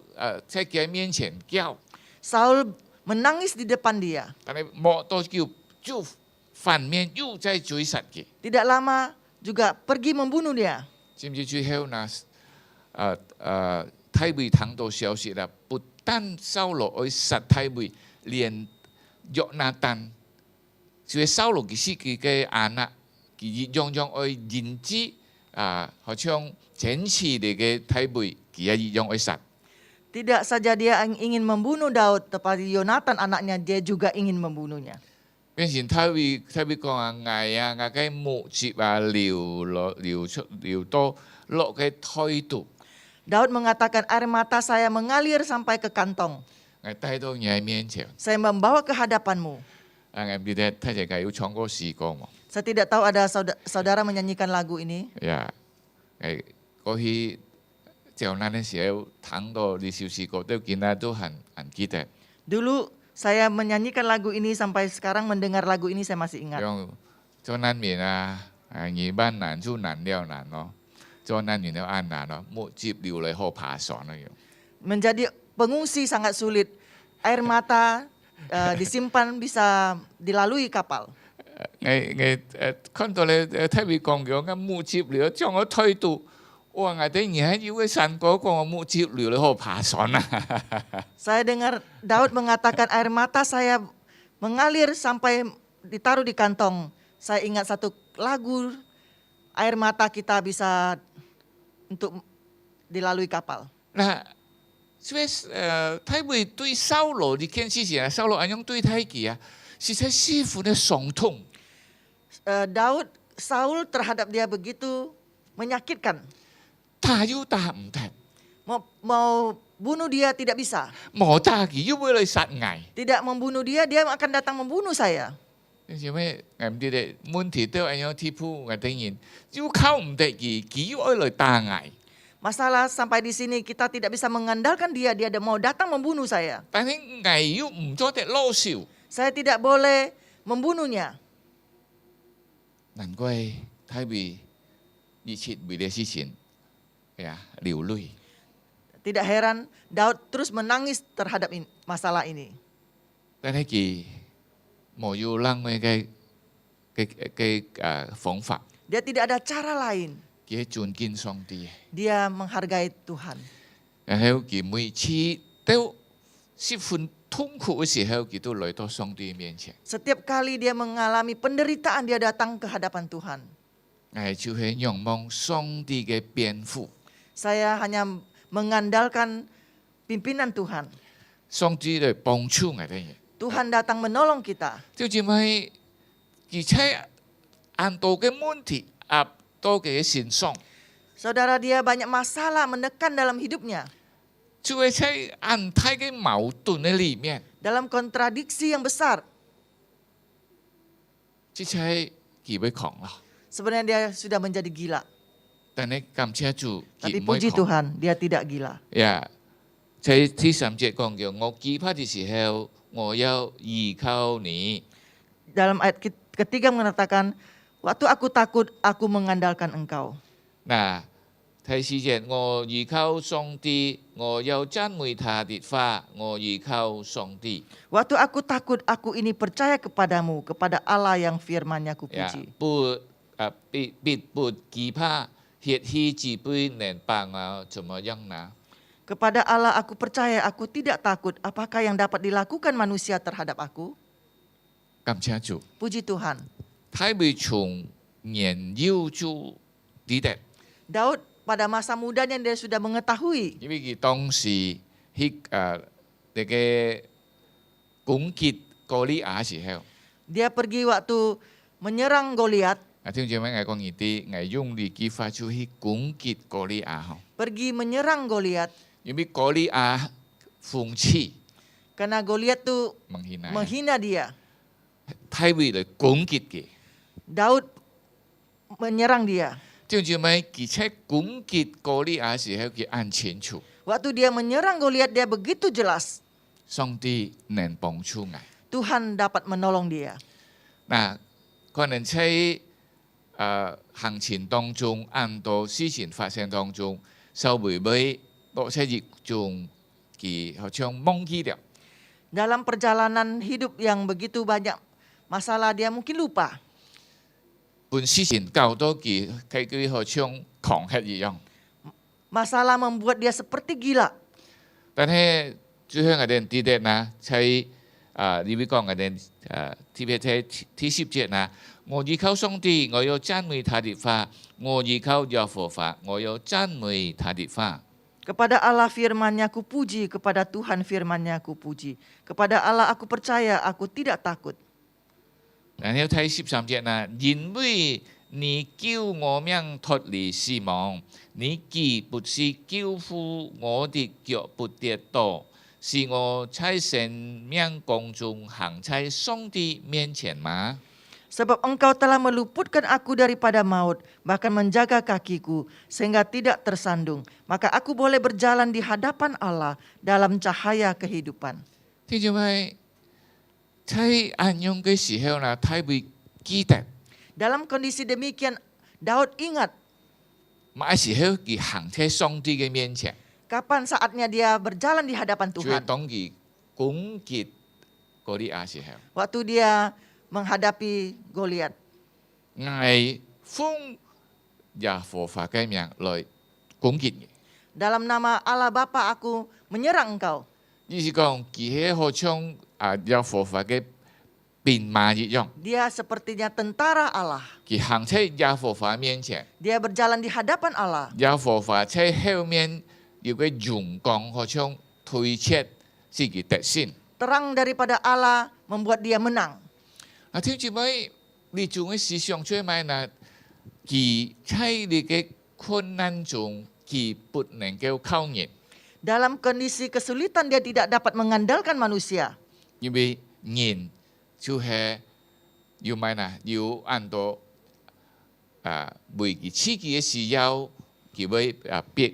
在佢面前叫， Saul menangis di depan dia. 但係冇多叫就反面又在追殺佢。 Tidak lama juga pergi membunuh dia. 知唔知最後呢？太尉聽到消息啦，不但掃羅愛殺太尉，連約拿單就係掃羅其實佢嘅anak，佢樣樣愛人質好像展示你嘅體會，佢一樣愛殺。 Tidak saja dia ingin membunuh Daud, tetapi Yonatan anaknya dia juga ingin membunuhnya. 變成體會講啊，捱嘅木節流到落嘅胎度， Daud mengatakan air mata saya mengalir sampai ke kantong. 捱帶到你嘅面前。 Saya membawa ke hadapanmu. 捱記得睇隻要唱歌詩歌嘛。 Saya tidak tahu ada saudara menyanyikan lagu ini. 呀，過去就那嘅時候聽到呢首詩歌，都見到都很記得。 Dulu saya menyanyikan lagu ini sampai sekarang mendengar lagu ini saya masih ingat. 用做難免二班難就難了難咯，做難免了安難咯，木接流嚟好爬上咯要。 Menjadi pengungsi sangat sulit. Air mata disimpan bisa dilalui kapal. 看到你睇佢講嘅木接流將我推到，哇！我哋而家要嘅山嗰個木接流嚟好爬上啊！ Saya dengar Daud mengatakan air mata saya mengalir sampai ditaruh di kantong. Saya ingat satu lagu, air mata kita bisa untuk dilalui kapal. 嗱，所以睇會對掃羅呢件事情啊，掃羅安樣對睇佢啊，是在師傅嘅傷痛。 Saul terhadap dia begitu menyakitkan. 打要打唔得， Mau bunuh dia tidak bisa. 冇打佢要會嚟殺捱。 Tidak membunuh dia, dia akan datang membunuh saya. 因為唔知咧，問題都係樣貼鋪，我當然要靠唔得佢要嚟打捱。 Masalah sampai di sini kita tidak bisa mengandalkan dia, dia mau datang membunuh saya. 但係捱要唔做得老少， Saya tidak boleh membunuhnya. 難怪睇會以前為嘅事情，流淚。 Tidak heran Daud terus menangis terhadap masalah ini. 但係佢冇要讓嘅方法， Dia tidak ada cara lain. 佢尊敬上帝。 Dia menghargai Tuhan. 然後佢每次都十分痛苦嘅時候，佢都來到上帝面前。 Setiap kali dia mengalami penderitaan, dia datang ke hadapan Tuhan. 就係仰望上帝嘅庇護。 Saya hanya mengandalkan pimpinan Tuhan. 上帝嚟幫助我哋。 Tuhan datang menolong kita. 就係咪而且按到嘅問題壓到嘅身上， Saudara, dia banyak masalah menekan dalam hidupnya. 就係在按太嘅矛盾嘅裡面， Dalam kontradiksi yang besar. 即係佢會狂啦。 Sebenarnya dia sudah menjadi gila. 但係感謝主， Tapi 佢唔會 puji 狂。 Tuhan, dia tidak gila. 在第三節講叫我懼怕嘅時候，我要依靠你。 Dalam ayat ketiga mengatakan, waktu aku takut, aku mengandalkan engkau. 嗱，第四節我依靠上帝，我要讚美他的話，我依靠上帝。 Waktu aku takut, aku ini percaya kepadamu, kepada Allah yang firman-Nya kupuji. 必不懼怕，血氣自卑能幫我怎麼樣呢？ Kepada Allah aku percaya, aku tidak takut. Apakah yang dapat dilakukan manusia terhadap aku? 感謝主， Puji Tuhan. 太未從年幼就記得， Daud pada masa mudanya dia sudah mengetahui. 因為佢當時那個攻擊歌利亞時候， Dia pergi waktu menyerang Goliat, 聽住咩？我講呢啲，我用呢句話就去攻擊歌利亞嗬， pergi menyerang Goliat. 因為歌利亞諷刺 Karena Goliat tuh 蒙顯啊， menghina dia. 太未嚟攻擊嘅。 Daud menyerang dia. 聽住咩？而且攻擊歌利亞時候，佢按清楚， Waktu dia menyerang Goliat, dia begitu jelas. 上帝能幫助我。 Tuhan dapat menolong dia. 嗱，可能喺行程當中，按到事情發生當中，受會唔會落車熱中佢好像忘記了？ Dalam perjalanan hidup yang begitu banyak masalah, dia mungkin lupa. 本事情搞到佢好像狂吃一樣。 Masalah membuat dia seperti gila. 但係最後我哋記得啦，喺呢位講嘅特別喺第10節啦，我依靠上帝，我要讚美他的法；我依靠耶和華，我要讚美他的法。 Kepada Allah firman-Nya ku puji, kepada Tuhan firman-Nya ku puji. Kepada Allah aku percaya, aku tidak takut. 然後睇13節啦，因為你救我命脫離死亡，你既不是救護我的腳不跌倒，是我在生命宮中行在上帝面前嗎？ Sebab engkau telah meluputkan aku daripada maut, bahkan menjaga kakiku, sehingga tidak tersandung. Maka aku boleh berjalan di hadapan Allah dalam cahaya kehidupan. 弟兄妹，在安用嘅時候啦，他會記得， Dalam kondisi demikian, Daud ingat 乜時候佢行在上帝嘅面前， kapan saatnya dia berjalan di hadapan 就係 Tuhan. 當佢攻擊嗰啲亞時候， Waktu dia menghadapi Goliat. 係奉耶和華嘅名來攻擊嘅。 Dalam nama Allah Bapa aku menyerang engkau. 意思講，佢係好像耶和華嘅兵馬一樣， Dia sepertinya tentara Allah. 佢行在耶和華面前， Dia berjalan di hadapan Allah. 耶和華在後面有個陽光，好像推切自己得勝。 Terang daripada Allah membuat dia menang. 弟兄姊妹，你仲嘅思想最咩呢？佢喺你嘅困難中，佢不能夠靠人， Dalam kondisi kesulitan dia tidak dapat mengandalkan manusia. 因為人就係要咩呢？要按照每佢自己嘅需要，佢會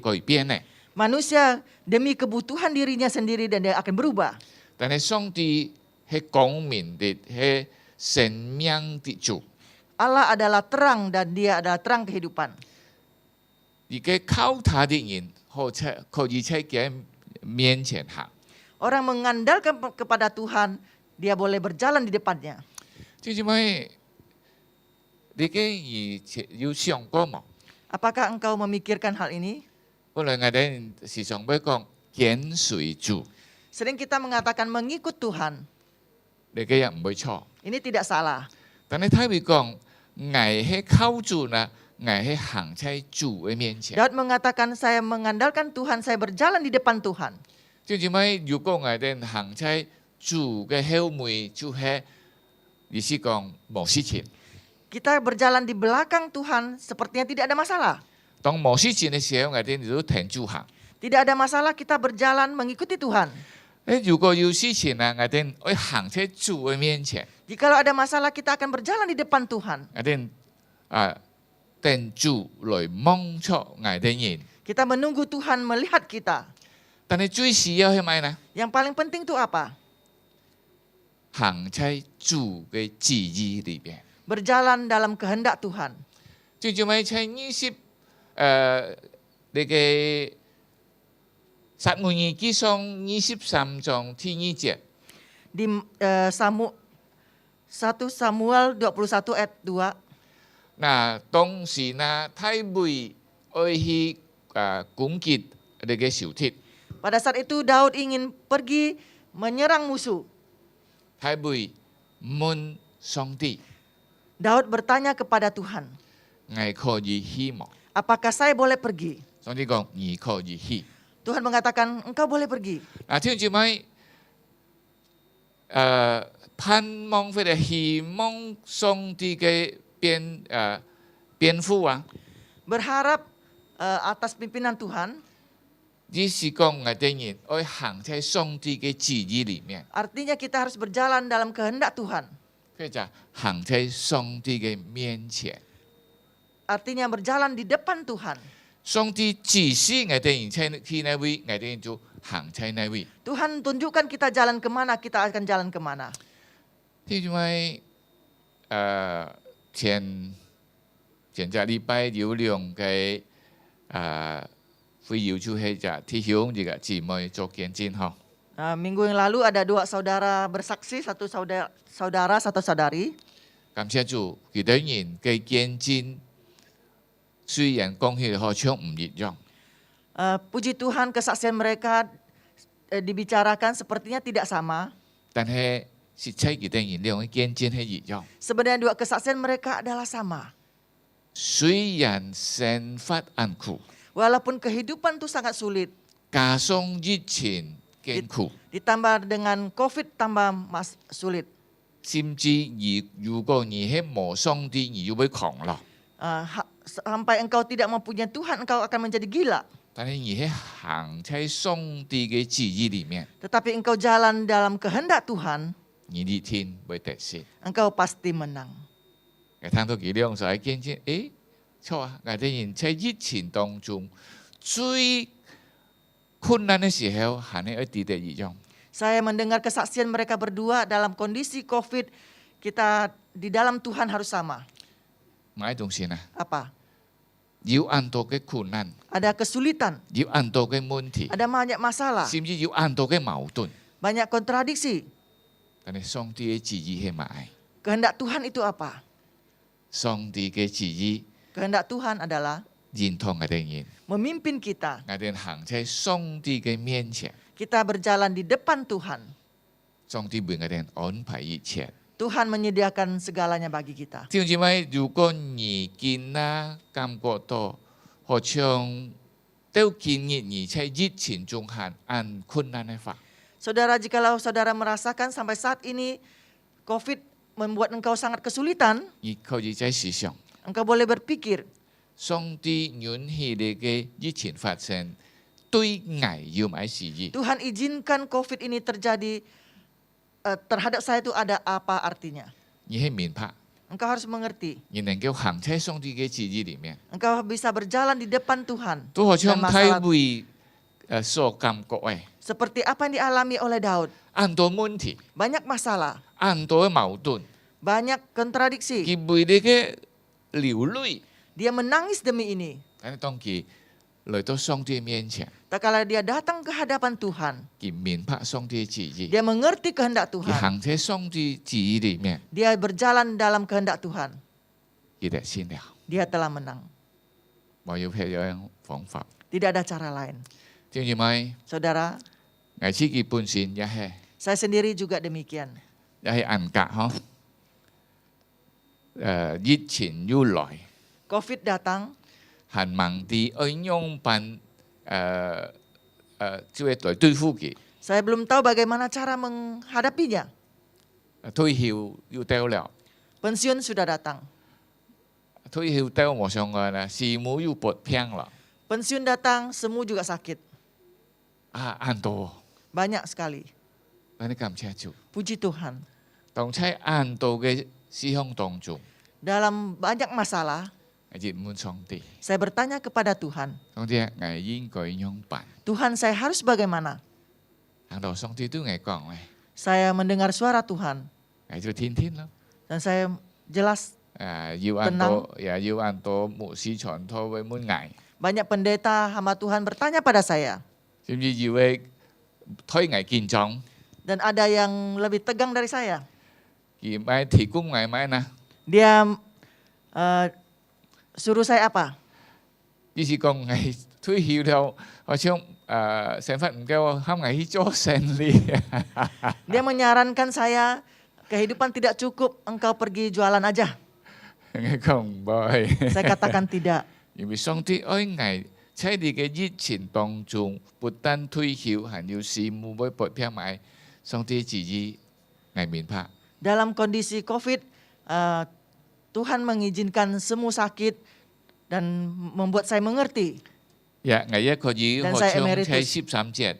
改變呢。 Manusia demi kebutuhan dirinya sendiri dan dia akan berubah. 但係上帝係光明的，係生命的主。 Allah adalah terang dan dia adalah terang kehidupan. 而家靠他的人，可以在佢面前行。 Orang mengandalkan kepada Tuhan, dia boleh berjalan di depannya. 弟兄姊妹，你嘅有想過冇？ Apakah engkau memikirkan hal ini? 本來我哋時常會講跟隨主， Sering kita mengatakan mengikut Tuhan. 你嘅人唔會錯。 Ini tidak salah. 但係他會講，我係靠主啦，我係行在主嘅面前。 Daud mengatakan saya mengandalkan Tuhan, saya berjalan di depan Tuhan. 弟兄姊妹，如果我哋行在主嘅後面，就係意思講冇事情。 Kita berjalan di belakang Tuhan sepertinya tidak ada masalah. 當冇事情嘅時候，我哋就停住行。 Tidak ada masalah kita berjalan mengikuti Tuhan. 如果有事情啊，我哋會行在主嘅面前， Jikalau ada masalah kita akan berjalan di depan Tuhan. 我哋等主來幫助我哋人。 Kita menunggu Tuhan melihat kita. 但係最需要係咩呢？ Yang paling penting itu apa? 行在主嘅旨意裏邊。 Berjalan dalam kehendak Tuhan. 最主要在你嘅撒母耳記上23章第2節， Di 1 Samuel 21 ayat 2. 嗱當時呢，太妹愛去攻擊你嘅仇敵， Pada saat itu Daud ingin pergi menyerang musuh. 太妹問上帝， Daud bertanya kepada Tuhan, 我可以去嗎？ apakah saya boleh pergi? 上帝講你可以去。 Tuhan mengatakan engkau boleh pergi. 嗱，弟兄姊妹，盼望或者希望上帝嘅鞭咐啊， Berharap atas pimpinan Tuhan. 意思講我哋人愛行在上帝嘅旨意裏面， Artinya kita harus berjalan dalam kehendak Tuhan. 佢就行在上帝嘅面前。 Artinya berjalan di depan Tuhan. 上帝指示我哋人去哪位，我哋人就行在哪位。 Tuhan tunjukkan kita jalan kemana, kita akan jalan kemana. 因為前個禮拜有兩個會友就係就弟兄這個姊妹做見證嗬。 Minggu yang lalu ada 2 saudara bersaksi, satu saudara, satu saudari. 感謝主，佢哋人嘅見證雖然講起好像唔一樣， Puji Tuhan kesaksian mereka dibicarakan sepertinya tidak sama. 但係實際佢哋原諒嘅見證係一樣。 Sebenarnya dua kesaksian mereka adalah sama. 雖然生活艱苦， Walaupun kehidupan itu sangat sulit, 加上疫情艱苦， ditambah dengan COVID tambah sulit. 甚至如果你係冇上帝，你就會狂咯。 Sampai engkau tidak mempunyai Tuhan, engkau akan menjadi gila. 但係你係行在上帝嘅旨意裡面， Tetapi engkau jalan dalam kehendak Tuhan, 你一天會得勝。 engkau pasti menang. 我聽到佢兩所見證，錯啊！我哋人在疫情當中最困難嘅時候，係你一啲嘅一樣。 Saya mendengar kesaksian mereka berdua dalam kondisi COVID, kita di dalam Tuhan harus sama. 買東西啊， Apa? 有很多嘅困難， Ada kesulitan, 有很多嘅問題， ada banyak masalah, 甚至有很多嘅矛盾。 banyak kontradiksi. 但係上帝嘅旨意係乜？ Kehendak Tuhan itu apa? 上帝嘅旨意 Kehendak Tuhan adalah 認同我哋人， memimpin kita. 我哋行在上帝嘅面前， Kita berjalan di depan Tuhan. 上帝為我哋安排一切。 Tuhan menyediakan segalanya bagi kita. 弟兄姊妹，如果你見啦感覺到好像都見你在疫情中很困難嘅法， Saudara, jikalau saudara merasakan sampai saat ini COVID membuat engkau sangat kesulitan, 你可以在思想， engkau boleh berpikir, 上帝允許你嘅疫情發生，對我有咩事意？ Tuhan izinkan COVID ini terjadi terhadap saya itu ada apa artinya? 你係明白， Engkau harus mengerti. 你能夠行在上帝嘅旨意裡面， Engkau bisa berjalan di depan Tuhan. 都好像 Dan 大 masalah 衛所感覺嘅， seperti apa yang dialami oleh Daud. 很多問題， Banyak masalah, 很多嘅矛盾， banyak kontradiksi. 佢為你嘅流淚， Dia menangis demi ini. 但係當佢來到上帝面前， Tak kala dia datang ke hadapan Tuhan, 佢明白上帝嘅旨意， dia mengerti kehendak 佢 Tuhan. 行在上帝旨意裡面， Dia berjalan dalam kehendak Tuhan. 佢得先了。 Dia telah menang. 我要譬如樣方法， Tidak ada cara lain. 弟兄姊妹， Saudara, 我自己本身也係 saya sendiri juga demikian. 硬格嗬。疫情要來， COVID datang, 很忙啲愛用辦就係來對付佢， saya belum tahu bagaimana cara menghadapinya. 退休要掉了， Pensiun sudah datang. 退休掉我上個啦，事務要撥平啦， Pensiun datang, semua juga sakit. 很多， Banyak sekali. 我哋感謝主。 Puji Tuhan. 當喺很多嘅事項當中， Dalam banyak masalah, 我哋問上帝， saya bertanya kepada Tuhan. 上帝我應該樣辦？ Tuhan, saya harus bagaimana? 行到上帝對我講咧， Saya mendengar suara Tuhan. 我就天天咯。 Dan saya jelas 要按多，也要按多牧師傳道為滿捱， banyak pendeta hamba Tuhan bertanya pada saya. 甚至以為推危見狀， Dan ada yang lebih tegang dari saya. 而買提供危買呐， Dia suruh saya apa? 意思講危退休了，好像成分唔夠，喊危去做生意。 Dia menyarankan saya, kehidupan tidak cukup, engkau pergi jualan aja. 我講唔係， Saya katakan tidak. 因為上帝愛危，在你嘅疫情當中，不但退休，還有事務會撥片買，上帝旨意危明白。 Dalam kondisi COVID, Tuhan mengizinkan semua sakit dan membuat saya mengerti. 危一個月 Dan 好 saya 像 emeritus. 喺13節。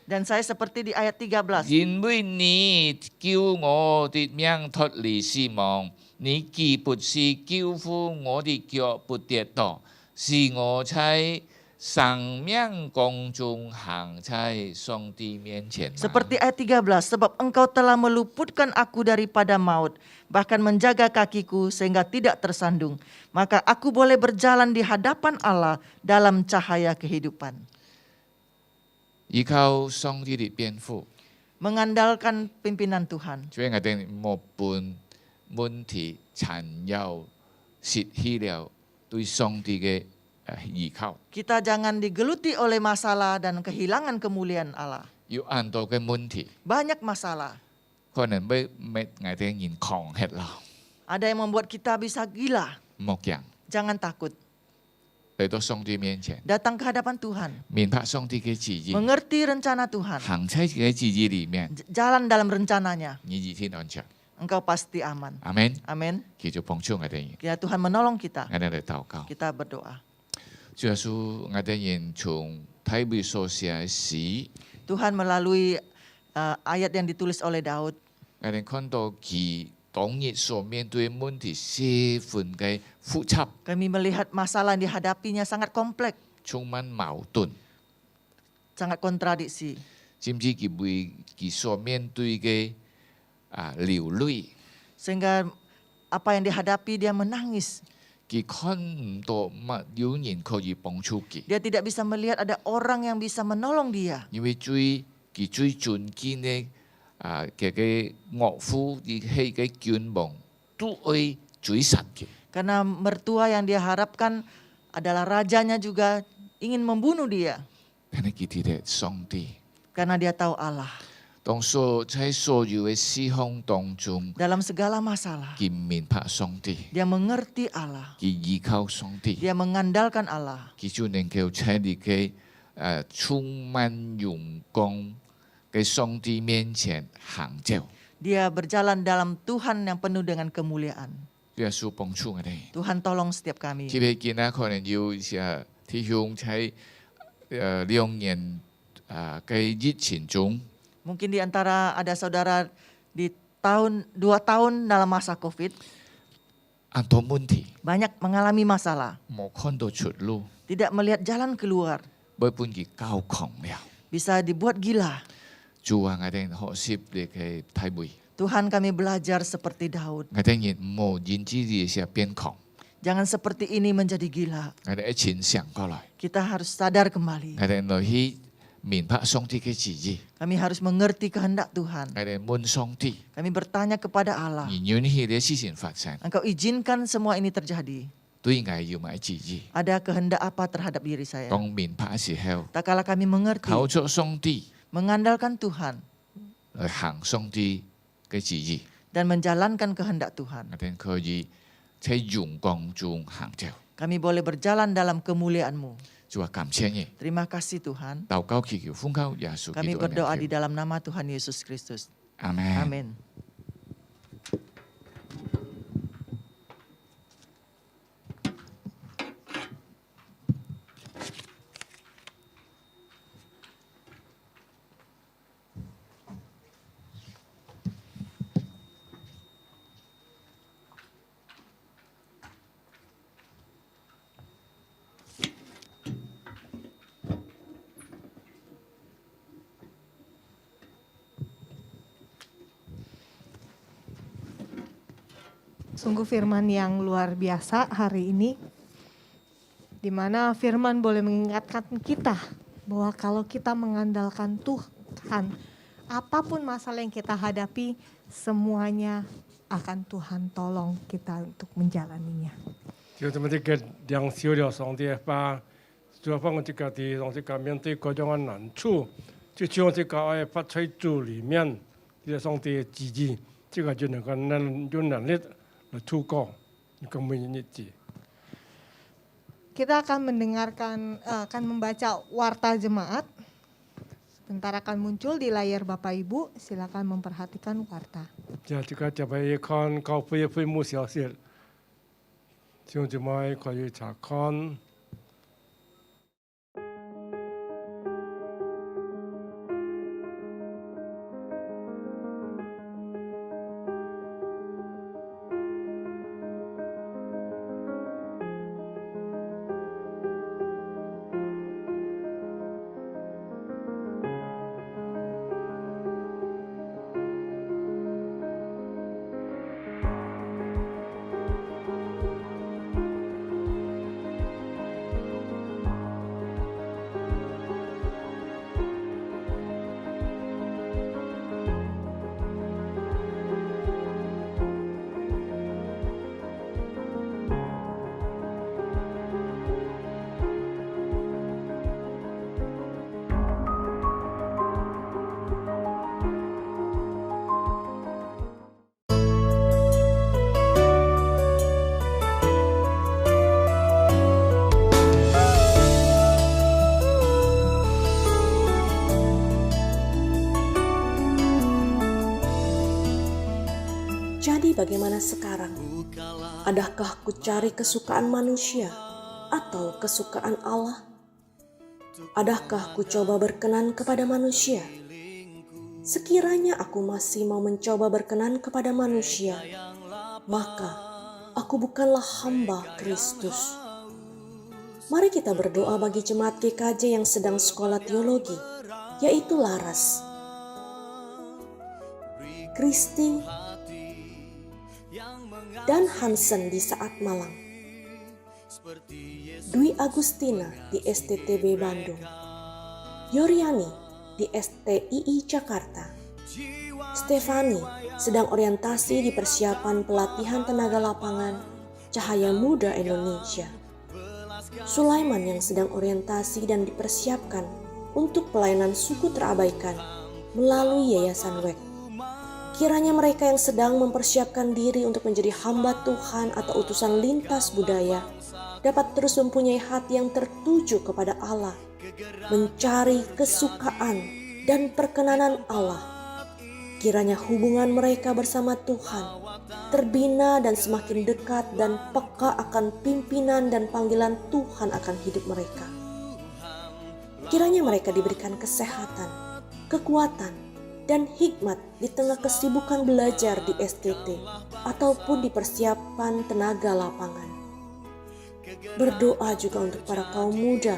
Dan saya seperti di ayat 13. 因為你叫我的命脱離死亡，你既不是救護我的腳不跌倒，是我在生命當中行在上帝面前嗎。 Seperti ayat 13, sebab engkau telah meluputkan aku daripada maut, bahkan menjaga kakiku sehingga tidak tersandung. Maka aku boleh berjalan di hadapan Allah dalam cahaya kehidupan. 依靠上帝的鞭咐， Mengandalkan pimpinan Tuhan. 所以我哋冇半問題殘有失去了對上帝嘅依靠， Kita jangan digeluti oleh masalah dan kehilangan kemuliaan Allah. 有很多嘅問題， Banyak masalah. 可能要我哋人狂吃咯， Ada yang membuat kita bisa gila. 莫驚 Jangan takut. 嚟到上帝面前， Datang ke hadapan Tuhan. 明白上帝嘅旨意， Mengerti rencana Tuhan. 行喺佢嘅旨意裏面， Jalan dalam rencananya. 你一天安全。 Engkau pasti aman. 阿門。 Amin. 繼續幫助我哋人， Ya Tuhan menolong kita. 我哋嚟禱告。 Kita berdoa. 主耶穌，我哋人從體會所寫嘅詩， Tuhan melalui ayat yang ditulis oleh Daud. 我哋看到佢當日所面對嘅問題十分嘅複雜， Kami melihat masalah yang dihadapinya sangat kompleks, 充滿矛盾， sangat kontradiksi. 甚至佢為佢所面對嘅流淚， Sehingga apa yang dihadapi dia menangis. 佢看唔到乜有人可以幫助佢， Dia tidak bisa melihat ada orang yang bisa menolong dia. 因為佢最尊敬嘅嘅岳父，而係嘅君王都會追殺佢。 Karena mertua yang dia harapkan adalah rajanya juga ingin membunuh dia. 但係佢哋嘅上帝， Karena dia tahu Allah. 當喺所有嘅事項當中， Dalam segala masalah, 佢明白上帝， dia mengerti Allah. 佢依靠上帝， Dia mengandalkan Allah. 佢就能夠喺你嘅充滿榮光嘅上帝面前行走。 Dia berjalan dalam Tuhan yang penuh dengan kemuliaan. 耶穌幫助我哋。 Tuhan tolong setiap kami. 特別見啊，可能要弟兄喺2年嘅疫情中， Mungkin di antara ada saudara di 2 tahun dalam masa COVID, 很多問題 banyak mengalami masalah. 冇看到出路， Tidak melihat jalan keluar. 被本佢交狂了。 Bisa dibuat gila. 主啊，我哋學習你嘅體會， Tuhan kami belajar seperti Daud. 我哋人冇認知呢些變狂， Jangan seperti ini menjadi gila. 我哋一前想過來， Kita harus sadar kembali. 我哋來去明白上帝嘅旨意， Kami harus mengerti kehendak Tuhan. 我哋問上帝， Kami bertanya kepada Allah. 而允許呢事情發生， Engkau izinkan semua ini terjadi. 對我要乜旨意？ Ada kehendak apa terhadap diri saya? 當明白嘅時候， Tak kala kami mengerti, 靠着上帝 mengandalkan Tuhan, 來行上帝嘅旨意， dan menjalankan kehendak Tuhan. 我哋可以喺榮光中行走。 Kami boleh berjalan dalam kemuliaan-Mu. 主啊，感謝你， Terima kasih Tuhan. 禱告祈求奉靠耶穌基 Kami 督嘅 berdoa di 名求， dalam nama Tuhan Yesus Kristus. 阿門。 Amin. Sungguh firman yang luar biasa hari ini, di mana firman boleh mengingatkan kita bahwa kalau kita mengandalkan Tuhan, apapun masalah yang kita hadapi, semuanya akan Tuhan tolong kita untuk menjalaninya. 就这么这个领受了上帝的话，就放这个的让这个面对各种的难处，就将这个爱发出主里面，这个上帝的旨意，这个就能够有能力来出过，你更没日子。 Kita akan mendengarkan, akan membaca warta jemaat. Sebentar akan muncul di layar Bapak Ibu, silakan memperhatikan warta. 这个就ไป看高飞飞幕消息，就这么可以查看。Jadi bagaimana sekarang? Adakah ku cari kesukaan manusia atau kesukaan Allah? Adakah ku coba berkenan kepada manusia? Sekiranya aku masih mau mencoba berkenan kepada manusia, maka aku bukanlah hamba Kristus. Mari kita berdoa bagi jemaat GKJ yang sedang sekolah teologi, yaitu Laras, Kristi, dan Hansen di Saat Malang, Dwi Agustina di STTB Bandung, Yoryani di STII Jakarta, Stefani sedang orientasi di persiapan pelatihan tenaga lapangan Cahaya Muda Indonesia, Sulaiman yang sedang orientasi dan dipersiapkan untuk pelayanan suku terabaikan melalui Yayasan WEK. Kiranya mereka yang sedang mempersiapkan diri untuk menjadi hamba Tuhan atau utusan lintas budaya dapat terus mempunyai hati yang tertuju kepada Allah, mencari kesukaan dan perkenanan Allah. Kiranya hubungan mereka bersama Tuhan terbina dan semakin dekat dan peka akan pimpinan dan panggilan Tuhan akan hidup mereka. Kiranya mereka diberikan kesehatan, kekuatan, dan hikmat di tengah kesibukan belajar di STT ataupun di persiapan tenaga lapangan. Berdoa juga untuk para kaum muda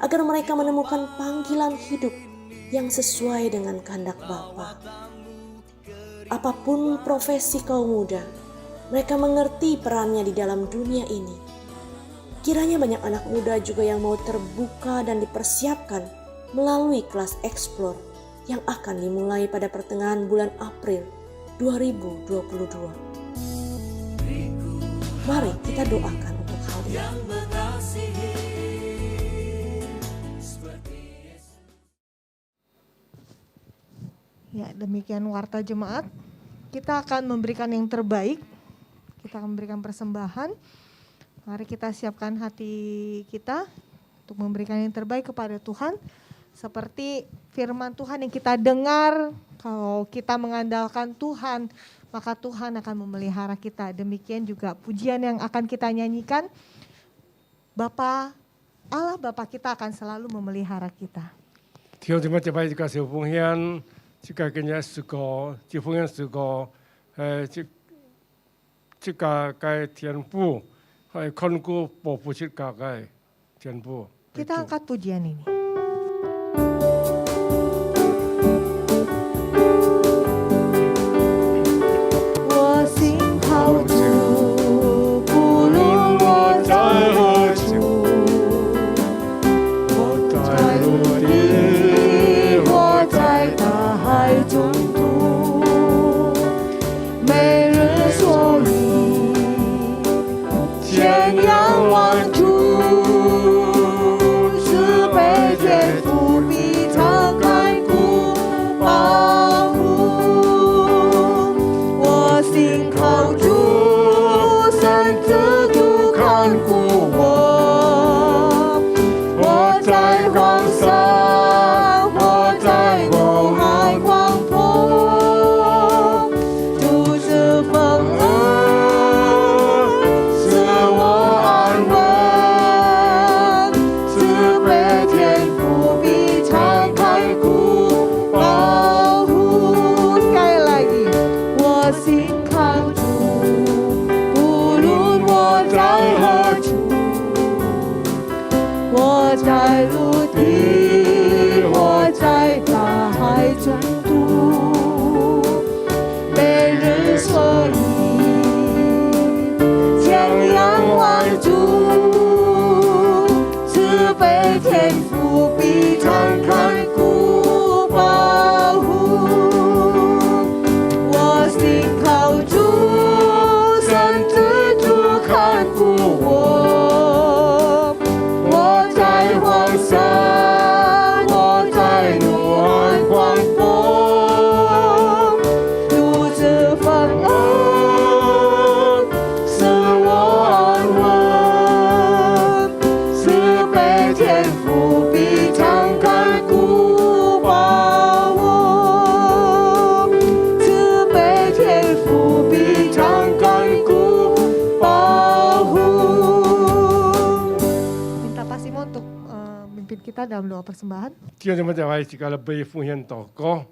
agar mereka menemukan panggilan hidup yang sesuai dengan kehendak Bapa. Apapun profesi kaum muda, mereka mengerti perannya di dalam dunia ini. Kiranya banyak anak muda juga yang mau terbuka dan dipersiapkan melalui kelas Explore yang akan dimulai pada pertengahan bulan April 2022. Mari kita doakan untuk hal ini. Ya, demikian warta jemaat. Kita akan memberikan yang terbaik. Kita akan memberikan persembahan. Mari kita siapkan hati kita untuk memberikan yang terbaik kepada Tuhan. Seperti firman Tuhan yang kita dengar, kalau kita mengandalkan Tuhan, maka Tuhan akan memelihara kita. Demikian juga pujian yang akan kita nyanyikan, Allah Bapa kita akan selalu memelihara kita. 弟兄姊妹，这摆这个小奉献，这个今日是个，这奉献是个，这个该天父，还看顾保护这个该天父。 Kita angkat pujian ini. 我心好主，不论我在何处，我在陆地，我在大海中途，每日所以天仰望主。 靠 kita dalam doa persembahan. 弟兄姊妹在为自己的被奉献祷告。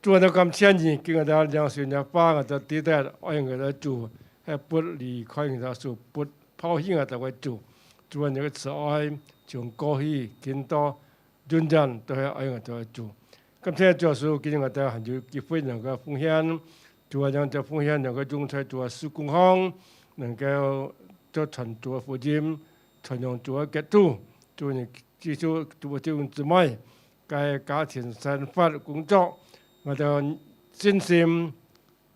主啊，咁千年，叫我哋讓神嘅花，我哋地帶愛我哋主，係不離開我哋主，不拋棄我哋嘅主。主啊，你嘅慈愛從過去見到永遠都係愛我哋嘅主。今天主所叫我哋係要機會能夠奉獻，主啊，讓這奉獻能夠用在主嘅事工上，能夠做傳主嘅福音，傳揚主嘅基督。主你基督主弟兄姊妹，該家庭生活工作。我哋信心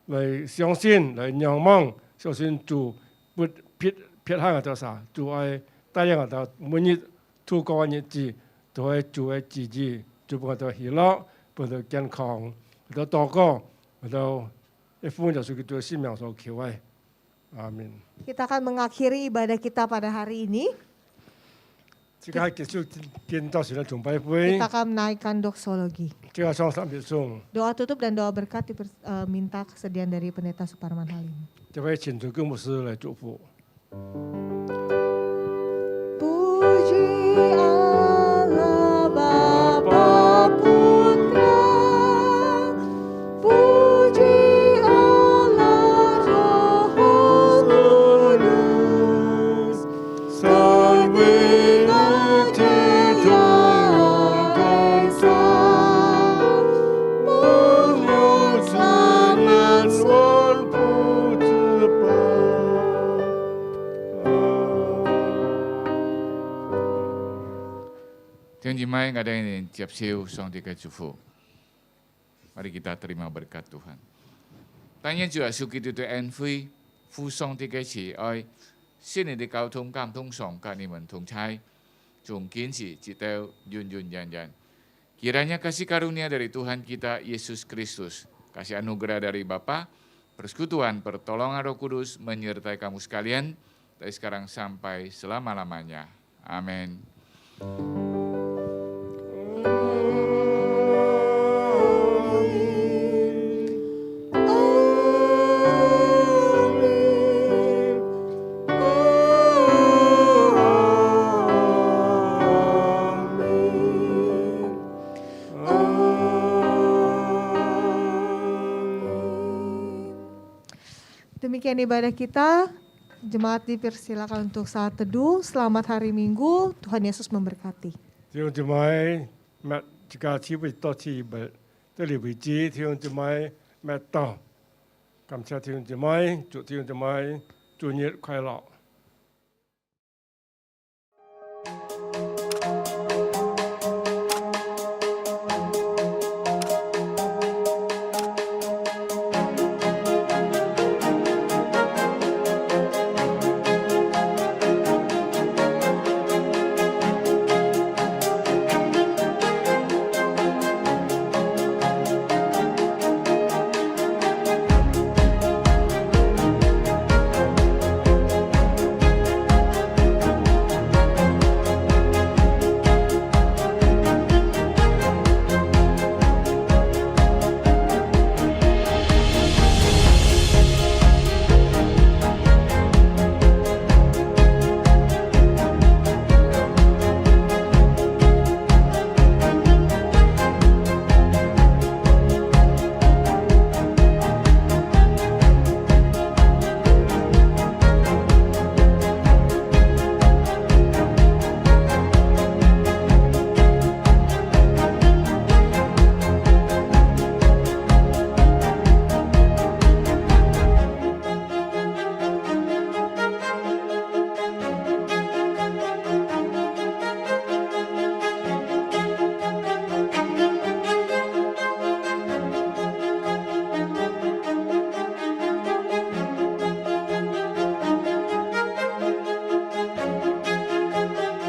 嚟相信，嚟仰望，相信主不撇下我哋啥，主愛帶領我哋每日度過日子，都係主嘅旨意，主俾我哋喜樂，俾我哋健康，我哋禱告，我哋一奉耶穌基督嘅聖名所求嘅，阿門。 Kita akan mengakhiri ibadah kita pada hari ini. 即係結束見到時咧，崇拜會， Kita akan menaikkan doksologi. 即係上三別送， Doa tutup dan doa berkat minta kesediaan dari Pendeta Suparman Halim. 即係請主跟牧師嚟祝福。 Puji Allah Bapa Putra, puji Allah Roh Kudus, terdengar teriak Esa, mulut sangat Tuhan Jemaat yang ada ini tiap siu song tiga cufu. Mari kita terima berkat Tuhan. Tanya juga suki itu envy, fu song tiga chỉ ơi, xin đi cao thông cảm thông song cả ni men thông chai, chung kiến chỉ teo yun yun yan yan. Kiranya kasih karunia dari Tuhan kita Yesus Kristus, kasih anugerah dari Bapa, persekutuan pertolongan Roh Kudus menyertai kamu sekalian dari sekarang sampai selama-lamanya. Amin. Demikian ibadah kita. Jemaat dipersilakan untuk saat teduh. Selamat hari Minggu. Tuhan Yesus memberkati. 弟兄姊妹，麥自家體會多次別，這裡為止，弟兄姊妹麥到，感謝弟兄姊妹，祝弟兄姊妹主日快樂。